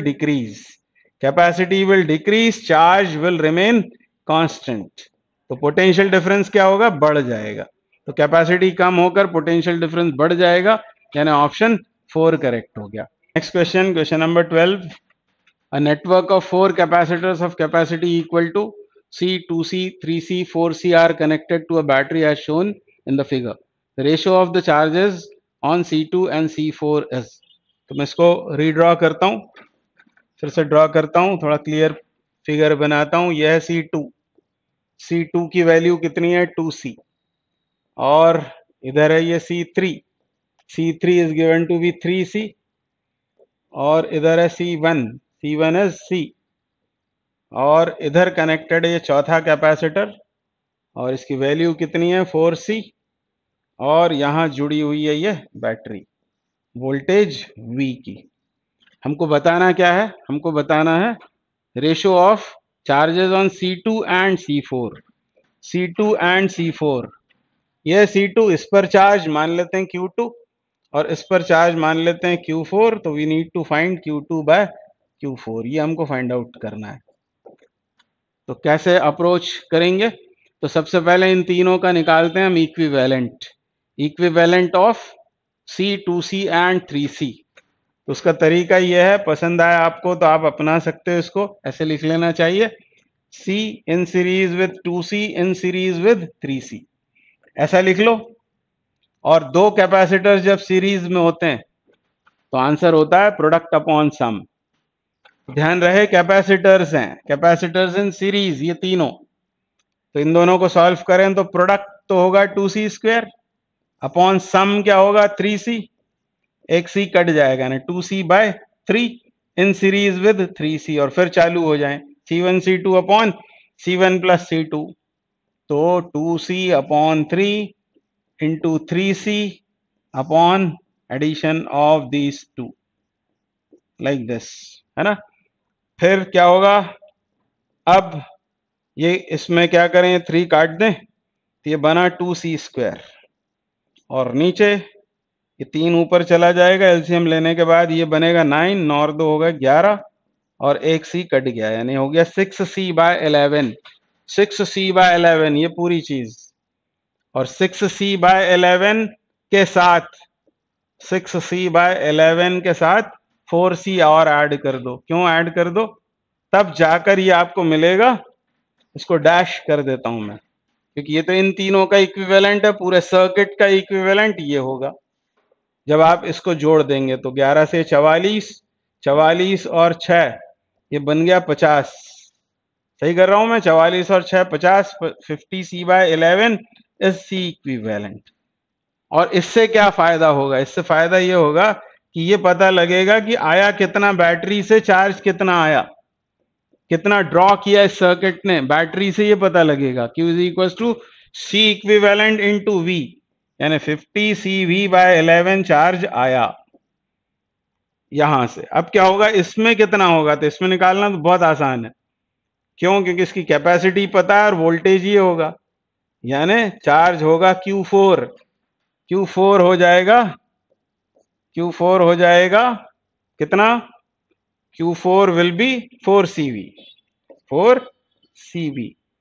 decrease, charge will remain constant. तो पोटेंशियल डिफरेंस क्या होगा, बढ़ जाएगा। तो कैपेसिटी कम होकर पोटेंशियल डिफरेंस बढ़ जाएगा, यानी ऑप्शन 4 करेक्ट हो गया। Next question, question number 12, a network of 4 capacitors of capacity equal to C, 2C, 3C, 4C are connected to a battery as shown in the figure. The ratio of the charges on C2 and C4 is. तो मैं इसको redraw करता हूं, फिर से draw करता हूं, थोड़ा क्लियर फिगर बनाता हूं। यह है C2 की वैल्यू कितनी है 2C, और इधर है ये C3 is given to B 3C, और इधर है C1 इज C, और इधर कनेक्टेड है ये चौथा कैपेसिटर, और इसकी वैल्यू कितनी है 4C, और यहां जुड़ी हुई है ये बैटरी, वोल्टेज V की। हमको बताना क्या है, हमको बताना है ratio of charges on C2 and C4। ये C2 इस पर चार्ज मान लेते हैं Q2 और इस पर चार्ज मान लेते हैं Q4। तो we need to find Q2 by Q4, ये हमको फाइंड आउट करना है। तो कैसे अप्रोच करेंगे, तो सबसे पहले इन तीनों का निकालते हैं हम equivalent of C, 2C and 3C। तो उसका तरीका यह है, पसंद आया आपको तो आप अपना सकते हो, इसको ऐसे लिख लेना चाहिए, C in series with 2C in series with 3C, ऐसा लिख लो। और दो कैपेसिटर्स जब सीरीज में होते हैं तो आंसर होता है प्रोडक्ट अपॉन सम। ध्यान रहे कैपेसिटर्स हैं, कैपेसिटर्स इन सीरीज ये तीनों, तो इन दोनों को सॉल्व करें तो प्रोडक्ट तो होगा 2C² अपॉन सम क्या होगा 3C, एक C कट जाएगा ना, 2C bye 3 in series with 3C, और फिर चालू हो जाए C1 C2 upon C1 plus C2। तो 2C upon 3 into 3C upon addition of these two, like this, है ना। फिर क्या होगा, अब ये इसमें क्या करें, 3 काट दें तो ये बना 2C², और नीचे ये 3 ऊपर चला जाएगा, एलसीएम लेने के बाद ये बनेगा 9 और 2 होगा 11, और एक C कट गया, यानी हो गया 6C/11, 6C/11 ये पूरी चीज। और 6C/11 के साथ 6C/11 के साथ 4C और ऐड कर दो। क्यों ऐड कर दो, तब जाकर ये आपको मिलेगा, इसको डैश कर देता हूं मैं, क्योंकि ये तो इन तीनों का इक्विवेलेंट है, पूरे सर्किट का इक्विवेलेंट ये होगा। जब आप इसको जोड़ देंगे तो 11 से 44 और 6 ये बन गया 50, सही कर रहा हूं मैं, 44 और 6 50, 50C/11 इज C इक्विवेलेंट। और इससे क्या फायदा होगा, इससे फायदा ये होगा कि ये पता लगेगा कि आया कितना, बैटरी से चार्ज कितना आया, कितना ड्रॉ किया इस सर्किट ने, बैटरी से ये पता लगेगा। Q is equal to C equivalent into V, यानी 50CV/11 चार्ज आया यहां से। अब क्या होगा, इसमें कितना होगा, तो इसमें निकालना तो बहुत आसान है। क्यों, क्योंकि इसकी कैपेसिटी पता है और वोल्टेज ये होगा, यानी चार्ज होगा Q4 हो जाएगा कितना, Q4 विल बी 4CV,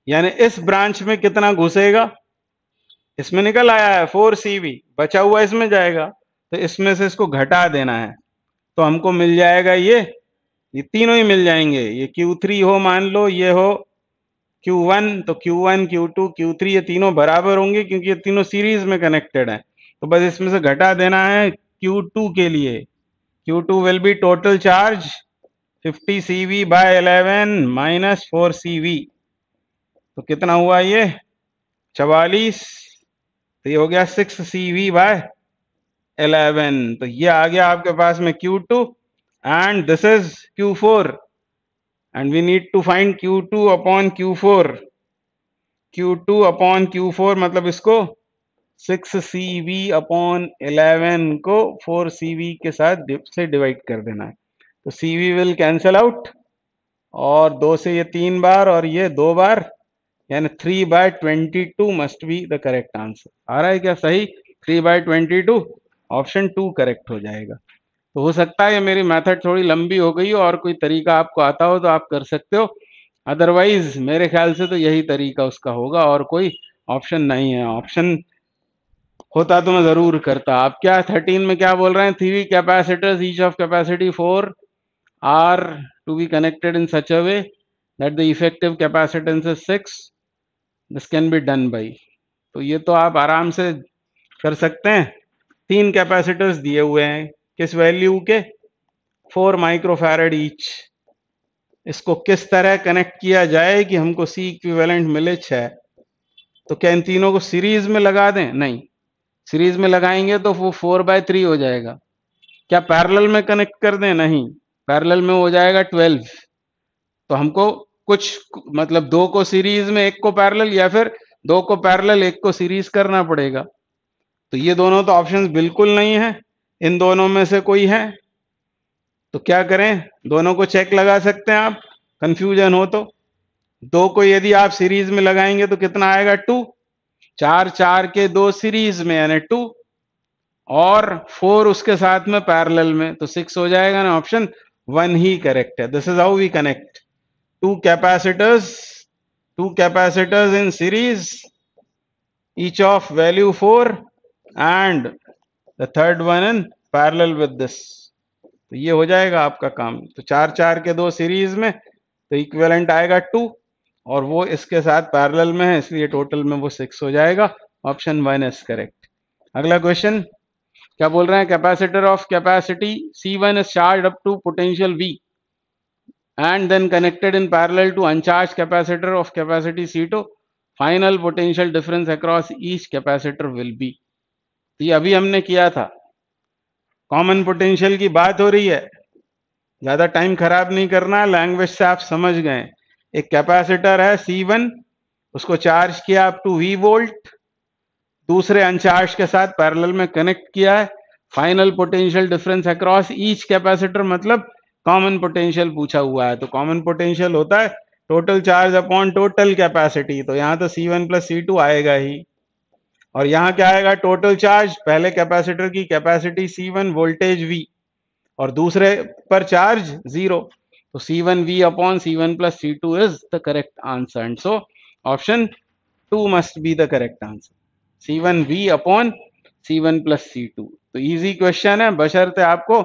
यानी इस ब्रांच में कितना घुसेगा, इसमें निकल आया है 4CV, बचा हुआ इसमें जाएगा, तो इसमें से इसको घटा देना है, तो हमको मिल जाएगा ये ये तीनों ही मिल जाएंगे। ये Q3 हो, मान लो ये हो Q1, तो Q1 Q2 Q3 ये तीनों बराबर होंगे क्योंकि ये तीनों सीरीज में कनेक्टेड हैं। तो बस इसमें से घटा देना है Q2 के लिए। Q2 will be total charge 50 CV by 11 minus 4 CV। तो कितना हुआ ये 44। तो ये हो गया 6 CV बाय 11। तो ये आ गया आपके पास में Q2 and this is Q4 and we need to find Q2 upon Q4। Q2 upon Q4 मतलब इसको 6 CV अपॉन 11 को 4 CV के साथ से डिवाइड कर देना है। तो CV विल कैंसल आउट और 2 से ये 3 बार और ये 2 बार, यानी 3/22 must be the correct answer. आ रहा है क्या सही? 3/22 ऑप्शन 2 करेक्ट हो जाएगा। तो हो सकता है ये मेरी मेथड थोड़ी लंबी हो गई हो और कोई तरीका आपको आता हो तो आप कर सकते हो, अदरवाइज मेरे ख्याल से तो यही तरीका उसका होगा और कोई ऑप्शन नहीं है। ऑप्शन होता तो मैं जरूर करता। आप क्या 13 में क्या बोल रहे हैं? 3 capacitors each of capacity 4 are to be connected in such a way that the effective capacitance is 6। This can be done by. तो ये तो आप आराम से कर सकते हैं। 3 कैपेसिटर्स दिए हुए हैं, किस वैल्यू के? 4 माइक्रोफैरड ईच। इसको किस तरह कनेक्ट किया जाए कि हमको सी इक्विवेलेंट मिले 6? तो क्या इन तीनों को सीरीज में लगा दें? नहीं, सीरीज में लगाएंगे तो वो 4/3 हो जाएगा। क्या पैरेलल में कनेक्ट कर दें? नहीं, पैरेलल में हो जाएगा 12। तो हमको कुछ मतलब 2 को सीरीज में, 1 को पैरेलल, या फिर 2 को पैरेलल 1 को सीरीज करना पड़ेगा। तो ये दोनों तो ऑप्शंस बिल्कुल नहीं है, इन दोनों में से कोई है। तो क्या करें? दोनों को चेक लगा सकते हैं आप, कंफ्यूजन हो तो। 2 को यदि आप सीरीज में लगाएंगे तो कितना आएगा? 2। 4 4 के 2 सीरीज में यानी 2, और 4 उसके साथ में पैरेलल में, तो 6 हो जाएगा ना। ऑप्शन 1 ही करेक्ट है। This is how we connect two capacitors in series, each of value 4 and the third one in parallel with this। तो ये हो जाएगा आपका काम। तो 4 4 के 2 सीरीज में, तो इक्विवेलेंट आएगा 2 और वो इसके साथ पैरेलल में है, इसलिए टोटल में वो 6 हो जाएगा। Option 1 is correct. अगला क्वेश्चन क्या बोल रहे हैं? Capacitor of capacity C1 is charged up to potential V and then connected in parallel to uncharged capacitor of capacity C2, final potential difference across each capacitor will be। तो ये अभी हमने किया था, कॉमन पोटेंशियल की बात हो रही है, ज्यादा टाइम खराब नहीं करना, लैंग्वेज से आप समझ गए। एक कैपेसिटर है C1, उसको चार्ज किया अप टू V वोल्ट, दूसरे अनचार्ज के साथ पैरेलल में कनेक्ट किया है, final potential difference across each capacitor मतलब कॉमन पोटेंशियल पूछा हुआ है। तो कॉमन पोटेंशियल होता है total charge upon total capacity. तो यहां तो C1 प्लस C2 आएगा ही, और यहां क्या आएगा? टोटल चार्ज, पहले कैपेसिटर की कैपेसिटी C1, वोल्टेज V, और दूसरे पर चार्ज 0। तो C1V upon C1 plus C2 is the correct answer, and so option 2 must be the correct answer. C1V upon C1 plus C2। तो इजी क्वेश्चन है, बशर्ते आपको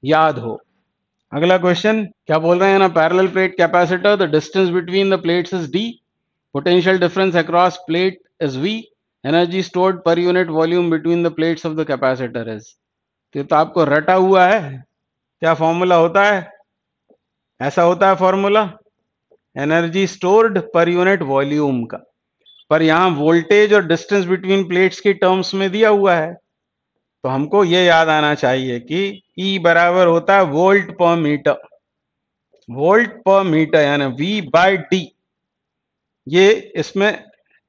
याद हो। अगला क्वेश्चन क्या बोल रहे हैं ना? Parallel plate capacitor, the distance between the plates is D, potential difference across plate is V, energy stored per unit volume between the plates of the capacitor is. तो आपको रटा हुआ है, क्या फॉर्मूला होता है? ऐसा होता है formula, energy stored per unit volume का, पर यहां वोल्टेज और डिस्टेंस बिटवीन प्लेट्स की टर्म्स में दिया हुआ है। तो हमको ये याद आना चाहिए कि E बराबर होता है वोल्ट पर मीटर, वोल्ट पर मीटर यानी V/D। ये इसमें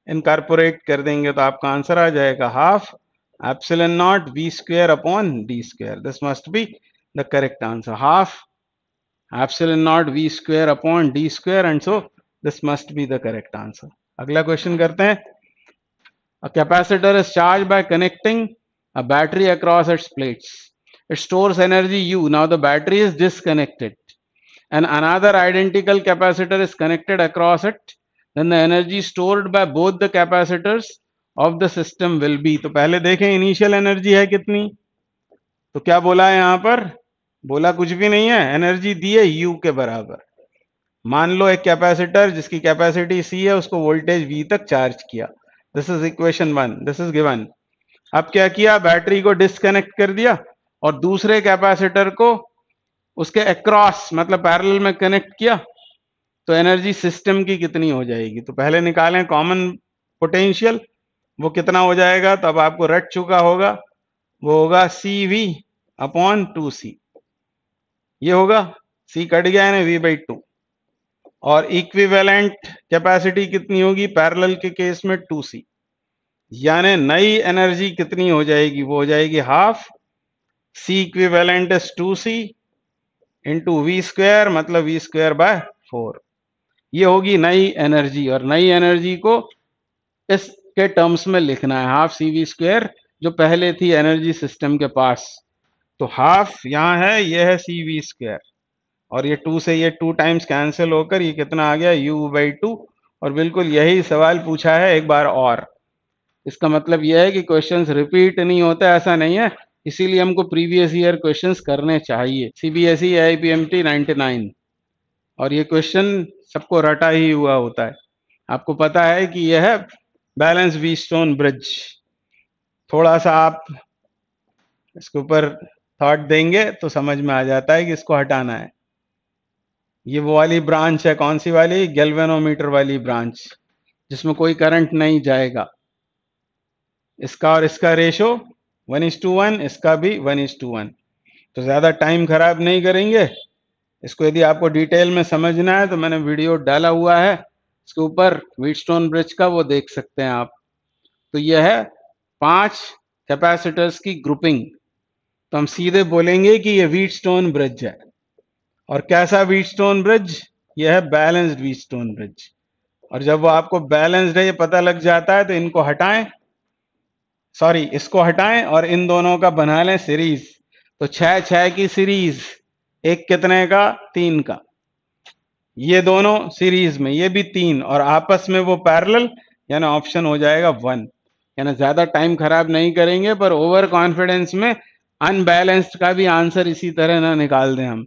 इनकॉर्पोरेट कर देंगे तो आपका आंसर आ जाएगा half epsilon not V square upon D square. This must be the correct answer, half epsilon not V square upon D square, and so this must be the correct answer. अगला question करते हैं। A capacitor is charged by connecting a battery across its plates. It stores energy U. Now the battery is disconnected and another identical capacitor is connected across it. Then the energy stored by both the capacitors of the system will be। तो पहले देखें initial energy है कितनी। तो क्या बोला है यहां पर? बोला कुछ भी नहीं है, एनर्जी दी है U के बराबर। मान लो एक कैपेसिटर जिसकी कैपेसिटी C है, उसको वोल्टेज V तक चार्ज किया। This is equation 1, this is given. अब क्या किया, बैटरी को डिस्कनेक्ट कर दिया और दूसरे कैपेसिटर को उसके अक्रॉस मतलब पैरेलल में कनेक्ट किया, तो एनर्जी सिस्टम की कितनी हो जाएगी। तो पहले निकालें कॉमन पोटेंशियल, वो कितना हो जाएगा, तो अब आपको रट चुका होगा, वो होगा CV अपॉन 2C। ये होगा, C कट गया है ना, V/2। और इक्विवेलेंट कैपेसिटी कितनी होगी पैरेलल के केस में, 2C। यानी नई एनर्जी कितनी हो जाएगी, वो हो जाएगी half C equivalent is 2C into V², मतलब V²/4। ये होगी नई एनर्जी, और नई एनर्जी को इसके टर्म्स में लिखना है, हाफ CV², जो पहले थी एनर्जी सिस्टम के पास। तो हाफ यहां है, ये है CV², और ये 2 से ये 2 टाइम्स कैंसिल होकर ये कितना आ गया, U/2। और बिल्कुल यही सवाल पूछा है एक बार और। इसका मतलब यह है कि क्वेश्चंस रिपीट नहीं होते, ऐसा नहीं है, इसीलिए हमको प्रीवियस ईयर क्वेश्चंस करने चाहिए। CBSE AIPMT 99, और ये क्वेश्चन सबको रटा ही हुआ होता है। आपको पता है कि यह है बैलेंस व्हीटस्टोन ब्रिज। थोड़ा सा आप इसके ऊपर थॉट देंगे तो समझ में आ जाता है कि इसको हटाना है। ये वो वाली ब्रांच है, कौन सी वाली, गैल्वेनोमीटर वाली ब्रांच, जिसमें कोई करंट नहीं जाएगा। इसका और इसका रेशो 1:1, इसका भी 1:1। तो ज्यादा टाइम खराब नहीं करेंगे। इसको यदि आपको डिटेल में समझना है तो मैंने वीडियो डाला हुआ है इसके ऊपर व्हीटस्टोन ब्रिज का, वो देख सकते हैं आप। तो यह है 5 कैपेसिटर्स की ग्रुपिंग। तो हम सीधे बोलेंगे कि यह व्हीटस्टोन ब्रिज है। और कैसा व्हीटस्टोन ब्रिज, यह है बैलेंस्ड व्हीटस्टोन ब्रिज। और जब वो आपको बैलेंस्ड है ये पता लग जाता है, तो इनको हटाएं, सॉरी इसको हटाएं और इन दोनों का बना लें सीरीज। तो 6 की सीरीज, एक कितने का, 3 का। ये दोनों सीरीज में, ये भी 3, और आपस में वो पैरेलल, यानी ऑप्शन हो जाएगा 1। यानी ज्यादा टाइम खराब नहीं करेंगे, पर ओवर कॉन्फिडेंस में अनबैलेंस्ड का भी आंसर इसी तरह ना निकाल दें हम,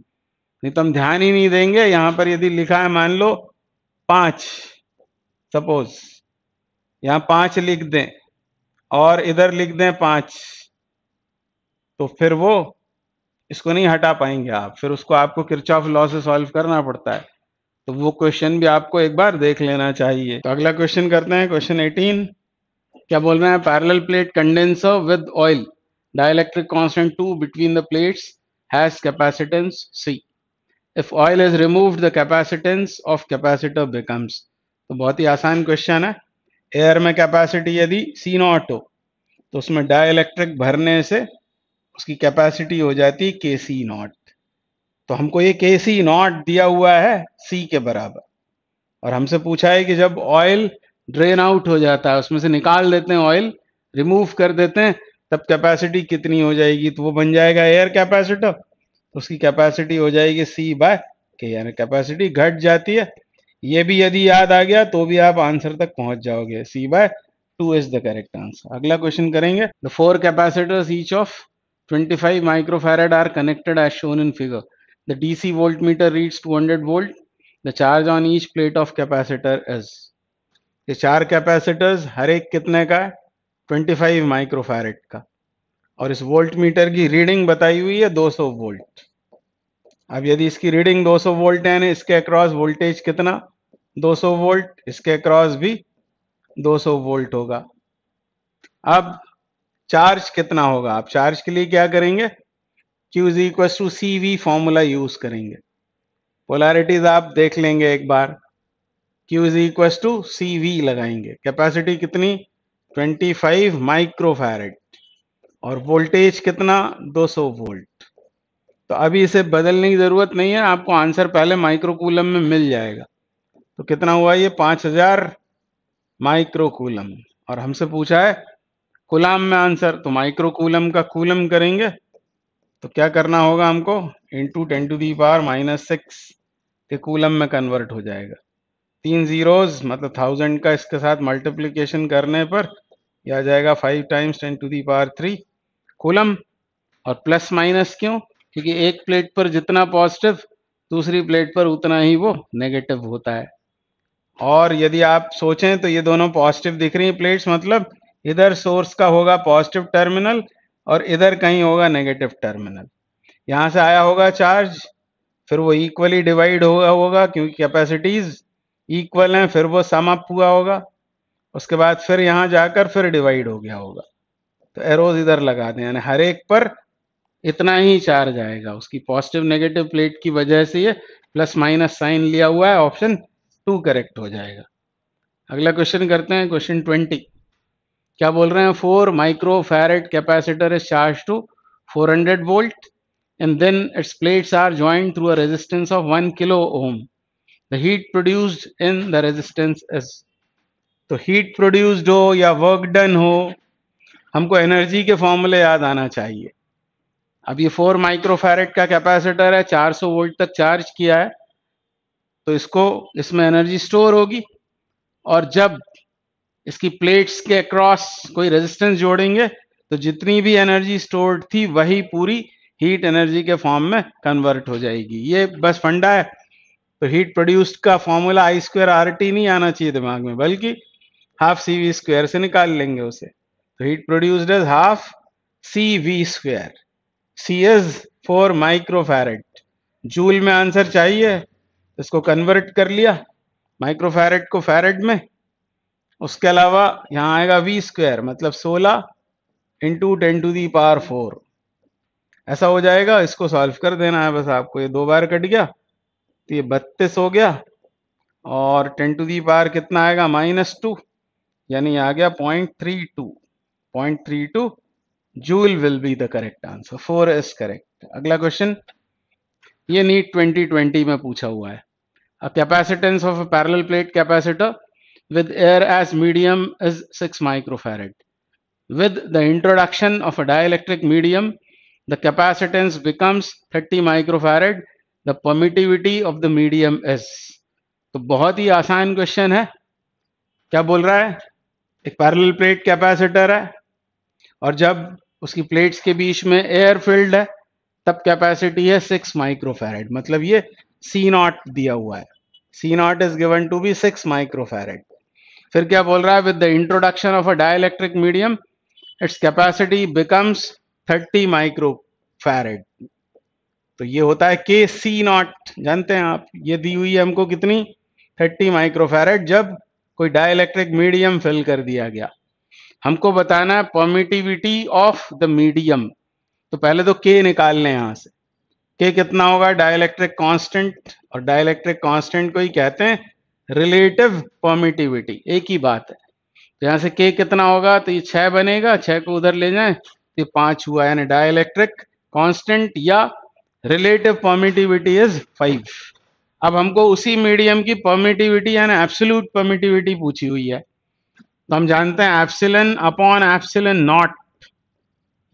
नहीं तो हम ध्यान ही नहीं देंगे। यहां पर यदि लिखा है मान लो 5, सपोज यहां 5 लिख दें और इधर लिख दें 5, तो फिर वो इसको नहीं हटा पाएंगे आप, फिर उसको आपको किरचॉफ लॉ से सॉल्व करना पड़ता है। तो वो क्वेश्चन भी आपको एक बार देख लेना चाहिए। तो अगला क्वेश्चन करते हैं, क्वेश्चन 18। क्या बोल रहे हैं, parallel plate condenser with oil, dielectric constant 2 between the plates has capacitance C। If oil is removed the capacitance of capacitor becomes. तो बहुत ही आसान क्वेश्चन है। एयर में कैपेसिटी यदि C0 हो, तो उसमें डाइलेक्ट्रिक भरने से उसकी कैपेसिटी हो जाती है KC0। तो हमको ये KC0 दिया हुआ है C के बराबर, और हमसे पूछा है कि जब ऑयल ड्रेन आउट हो जाता है, उसमें से निकाल देते हैं ऑयल, रिमूव कर देते हैं, तब कैपेसिटी कितनी हो जाएगी, तो वो बन जाएगा एयर कैपेसिटर। तो उसकी कैपेसिटी हो जाएगी C/K, यानी कैपेसिटी घट जाती है। ये भी यदि याद आ गया तो भी आप आंसर तक पहुंच जाओगे। C/2 is the correct answer. अगला क्वेश्चन करेंगे, the 4 capacitors each of 25 microfarad are connected as shown in figure. The DC voltmeter reads 200 volt. The charge on each plate of capacitor is। ये 4 capacitors, हर एक कितने का है, 25 microfarad का, और इस वोल्ट मीटर की रीडिंग बताई हुई है 200 वोल्ट। अब यदि इसकी रीडिंग 200 वोल्ट है, इसके अक्रॉस वोल्टेज कितना, 200 वोल्ट, इसके अक्रॉस भी 200 वोल्ट होगा। अब चार्ज कितना होगा, आप चार्ज के लिए क्या करेंगे, Q is equal to CV formula use करेंगे। पोलैरिटीज आप देख लेंगे एक बार, Q is equal to CV लगाएंगे। कैपेसिटी कितनी, 25 माइक्रोफैरेड, और वोल्टेज कितना, 200 वोल्ट। तो अभी इसे बदलने की जरूरत नहीं है, आपको आंसर पहले माइक्रोकूलम में मिल जाएगा। तो कितना हुआ ये, 5000 माइक्रोकूलम, और हमसे पूछा है कूलम में आंसर, तो माइक्रोकूलम का कूलम करेंगे तो क्या करना होगा हमको, इंटू 10⁻⁻6 के कूलम में कन्वर्ट हो जाएगा। 3 जीरोज मतलब 1000 का इसके साथ मल्टीप्लीकेशन करने पर यह आ जाएगा 5 × 10⁻³ कूलम। और प्लस माइनस क्यों, क्योंकि एक प्लेट पर जितना पॉजिटिव दूसरी प्लेट पर उतना ही वो नेगेटिव होता है। और यदि आप सोचें तो ये दोनों पॉजिटिव दिख रही हैं प्लेट्स, मतलब इधर सोर्स का होगा पॉजिटिव टर्मिनल और इधर कहीं होगा नेगेटिव टर्मिनल। यहां से आया होगा चार्ज, फिर वो इक्वली डिवाइड होगा क्योंकि कैपेसिटीज इक्वल हैं, फिर वो सम अप हुआ होगा, उसके बाद फिर यहां जाकर फिर डिवाइड हो गया होगा। तो एरोज इधर लगा दें, यानी हर एक पर इतना ही चार्ज आएगा। उसकी पॉजिटिव नेगेटिव प्लेट की वजह से ये प्लस माइनस साइन लिया हुआ है, ऑप्शन 2 करेक्ट हो जाएगा। अगला क्वेश्चन करते हैं, क्वेश्चन 20। क्या बोल रहे हैं, 4 microfarad capacitor is charge to 400 volt and then its plates are joined through a resistance of 1 kilo ohm. The heat produced in the resistance is, तो हीट प्रोड्यूस्ड हो या वर्क डन हो, हमको energy के फॉर्मूले याद आना चाहिए। अब ये 4 माइक्रोफैरेड का कैपेसिटर है, 400 वोल्ट तक चार्ज किया है, तो इसमें एनर्जी स्टोर होगी, और जब इसकी प्लेट्स के अक्रॉस कोई रेजिस्टेंस जोड़ेंगे तो जितनी भी एनर्जी स्टोर्ड थी वही पूरी हीट एनर्जी के फॉर्म में कन्वर्ट हो जाएगी। ये बस फंडा है। तो हीट प्रोड्यूस्ड का formula I square R T नहीं आना चाहिए दिमाग में, बल्कि हाफ सी वी स्क्वायर से निकाल लेंगे उसे। तो heat produced is half C V square, C is 4 microfarad, joule में आंसर चाहिए, इसको कन्वर्ट कर लिया माइक्रोफैरेड को फैरेड में। उसके अलावा यहां आएगा वी स्क्वायर, मतलब 16 इंटू 10⁴ ऐसा हो जाएगा। इसको सॉल्व कर देना है बस आपको, ये 2 बार कट गया तो ये 32 हो गया, और 10⁻⁴ कितना आएगा, -2, यानी आ गया 0.32 joule will be the correct answer, 4 is correct. अगला क्वेश्चन, ये नीट 2020 में पूछा हुआ है। A capacitance of a parallel plate capacitor with air as medium is 6 microfarad. With the introduction of a dielectric medium, the capacitance becomes 30 microfarad. The permittivity of the medium is. तो बहुत ही आसान question है। क्या बोल रहा है, एक parallel plate capacitor है और जब उसकी प्लेट्स के बीच में एयर फिल्ड है तब कैपेसिटी है 6 माइक्रोफैरेड, मतलब ये C0 दिया हुआ है, C0 is given to be 6 microfarad. फिर क्या बोल रहा है, with the introduction of a dielectric medium its capacity becomes 30 microfarad. तो ये होता है के C0, जानते हैं आप, ये दी हुई है हमको कितनी, 30 माइक्रोफैरेड, जब कोई डाइलेक्ट्रिक मीडियम फिल कर दिया गया। हमको बताना है परमिटिविटी ऑफ द मीडियम, तो पहले तो के निकाल लें यहां से। के कितना होगा, डाइलेक्ट्रिक कांस्टेंट, और डाइलेक्ट्रिक कांस्टेंट को ही कहते हैं रिलेटिव परमिटिविटी, एक ही बात है। तो यहां से के कितना होगा, तो ये 6 बनेगा, 6 को उधर ले जाएं तो ये 5 हुआ, यानी डाइलेक्ट्रिक कांस्टेंट या रिलेटिव परमिटिविटी इज 5। अब हमको उसी मीडियम की परमिटिविटी यानी एब्सोल्यूट परमिटिविटी पूछी हुई है, तो हम जानते हैं एप्सिलन अपॉन एप्सिलन नॉट,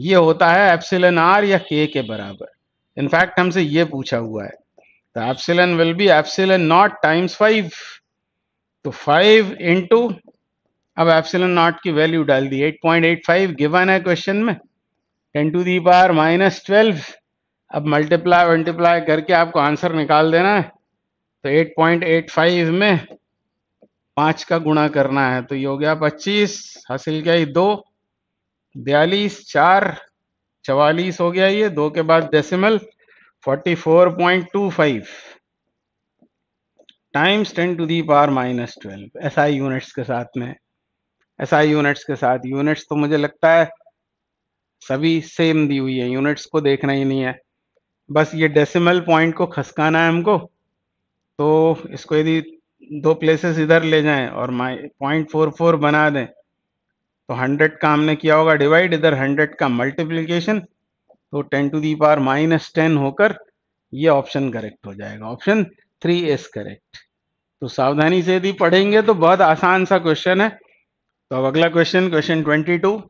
ये होता है एप्सिलन आर या के बराबर। इनफैक्ट हमसे ये पूछा हुआ है, तो epsilon will be epsilon naught times 5, तो 5 इंटू, अब एप्सिलन नॉट की वैल्यू डाल दी 8.85 गिवन है क्वेश्चन में, 10⁻⁻12। अब मल्टीप्लाई करके आपको आंसर निकाल देना है। तो 8.85 में 5 का गुणा करना है, तो ये हो गया 25, हासिल क्या, 2 42 4 44 हो गया, ये 2 के बाद डेसिमल 44.25 टाइम्स 10⁻⁻12 एसआई यूनिट्स के साथ में। एसआई यूनिट्स के साथ, यूनिट्स तो मुझे लगता है सभी सेम दी हुई है, यूनिट्स को देखना ही नहीं है, बस ये डेसिमल पॉइंट को खसकाना है हमको। तो इसको यदि 2 प्लेसेस इधर ले जाएं और 0.44 बना दें तो 100 का हमने किया होगा डिवाइड, इधर 100 का मल्टीप्लीकेशन, तो 10⁻⁻10 होकर ये ऑप्शन करेक्ट हो जाएगा, ऑप्शन 3 इज करेक्ट। तो सावधानी से यदि पढ़ेंगे तो बहुत आसान सा क्वेश्चन है। तो अब अगला question, question 22,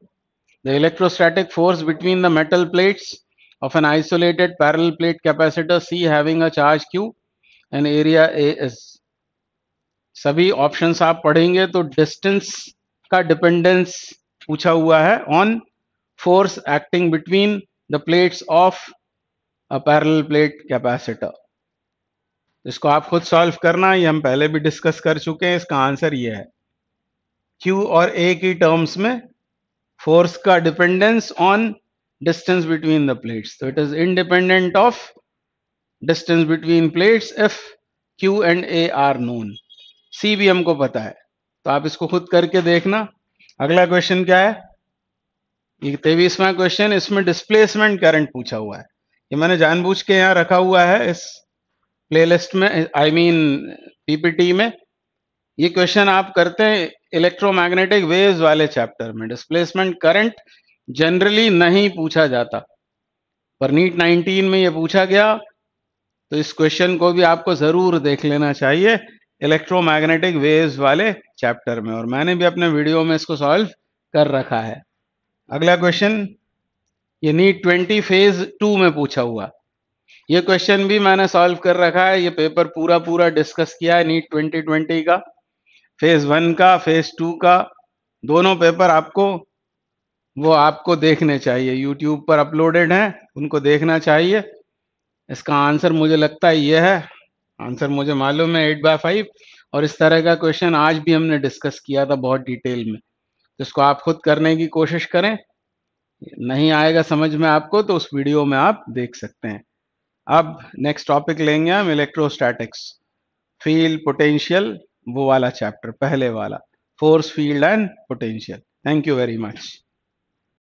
the electrostatic force between the metal plates of an isolated parallel plate capacitor C having a charge Q and area A is। सभी ऑप्शंस आप पढ़ेंगे तो डिस्टेंस का डिपेंडेंस पूछा हुआ है on force acting between the plates of a parallel plate capacitor. इसको आप खुद सॉल्व करना, ये हम पहले भी डिस्कस कर चुके हैं। इसका आंसर ये है, Q और A की टर्म्स में फोर्स का dependence on distance between the plates, तो it is independent of distance between plates if Q and A are known. C भी हमको पता है, तो आप इसको खुद करके देखना। अगला क्वेश्चन क्या है, ये 23वां क्वेश्चन, इसमें डिस्प्लेसमेंट करंट पूछा हुआ है। ये मैंने जानबूझ के यहाँ रखा हुआ है इस प्लेलिस्ट में, आई मीन पीपीटी में। ये क्वेश्चन आप करते हैं इलेक्ट्रोमैग्नेटिक वेव्स वाले चैप्टर में। डिस्प्लेसमेंट करंट जनरली नहीं पूछा जाता, पर नीट 19 में ये पूछा गया, तो इस क्वेश्चन को भी आपको जरूर देख लेना चाहिए इलेक्ट्रोमैग्नेटिक वेव्स वाले चैप्टर में, और मैंने भी अपने वीडियो में इसको सॉल्व कर रखा है। अगला क्वेश्चन, ये नीट 20 फेज 2 में पूछा हुआ, ये क्वेश्चन भी मैंने सॉल्व कर रखा है। ये पेपर पूरा डिस्कस किया है नीट 2020 का, फेज 1 का, फेज 2 का, दोनों पेपर आपको देखने चाहिए, यूट्यूब पर अपलोडेड हैं, उनको देखना चाहिए। इसका आंसर मुझे लगता है ये है, आंसर मुझे मालूम है 8/5, और इस तरह का क्वेश्चन आज भी हमने डिस्कस किया था बहुत डिटेल में, तो इसको आप खुद करने की कोशिश करें। नहीं आएगा समझ में आपको तो उस वीडियो में आप देख सकते हैं। अब नेक्स्ट टॉपिक लेंगे हम इलेक्ट्रोस्टैटिक्स, फील्ड पोटेंशियल, वो वाला चैप्टर, पहले वाला, force field and potential. Thank you very much.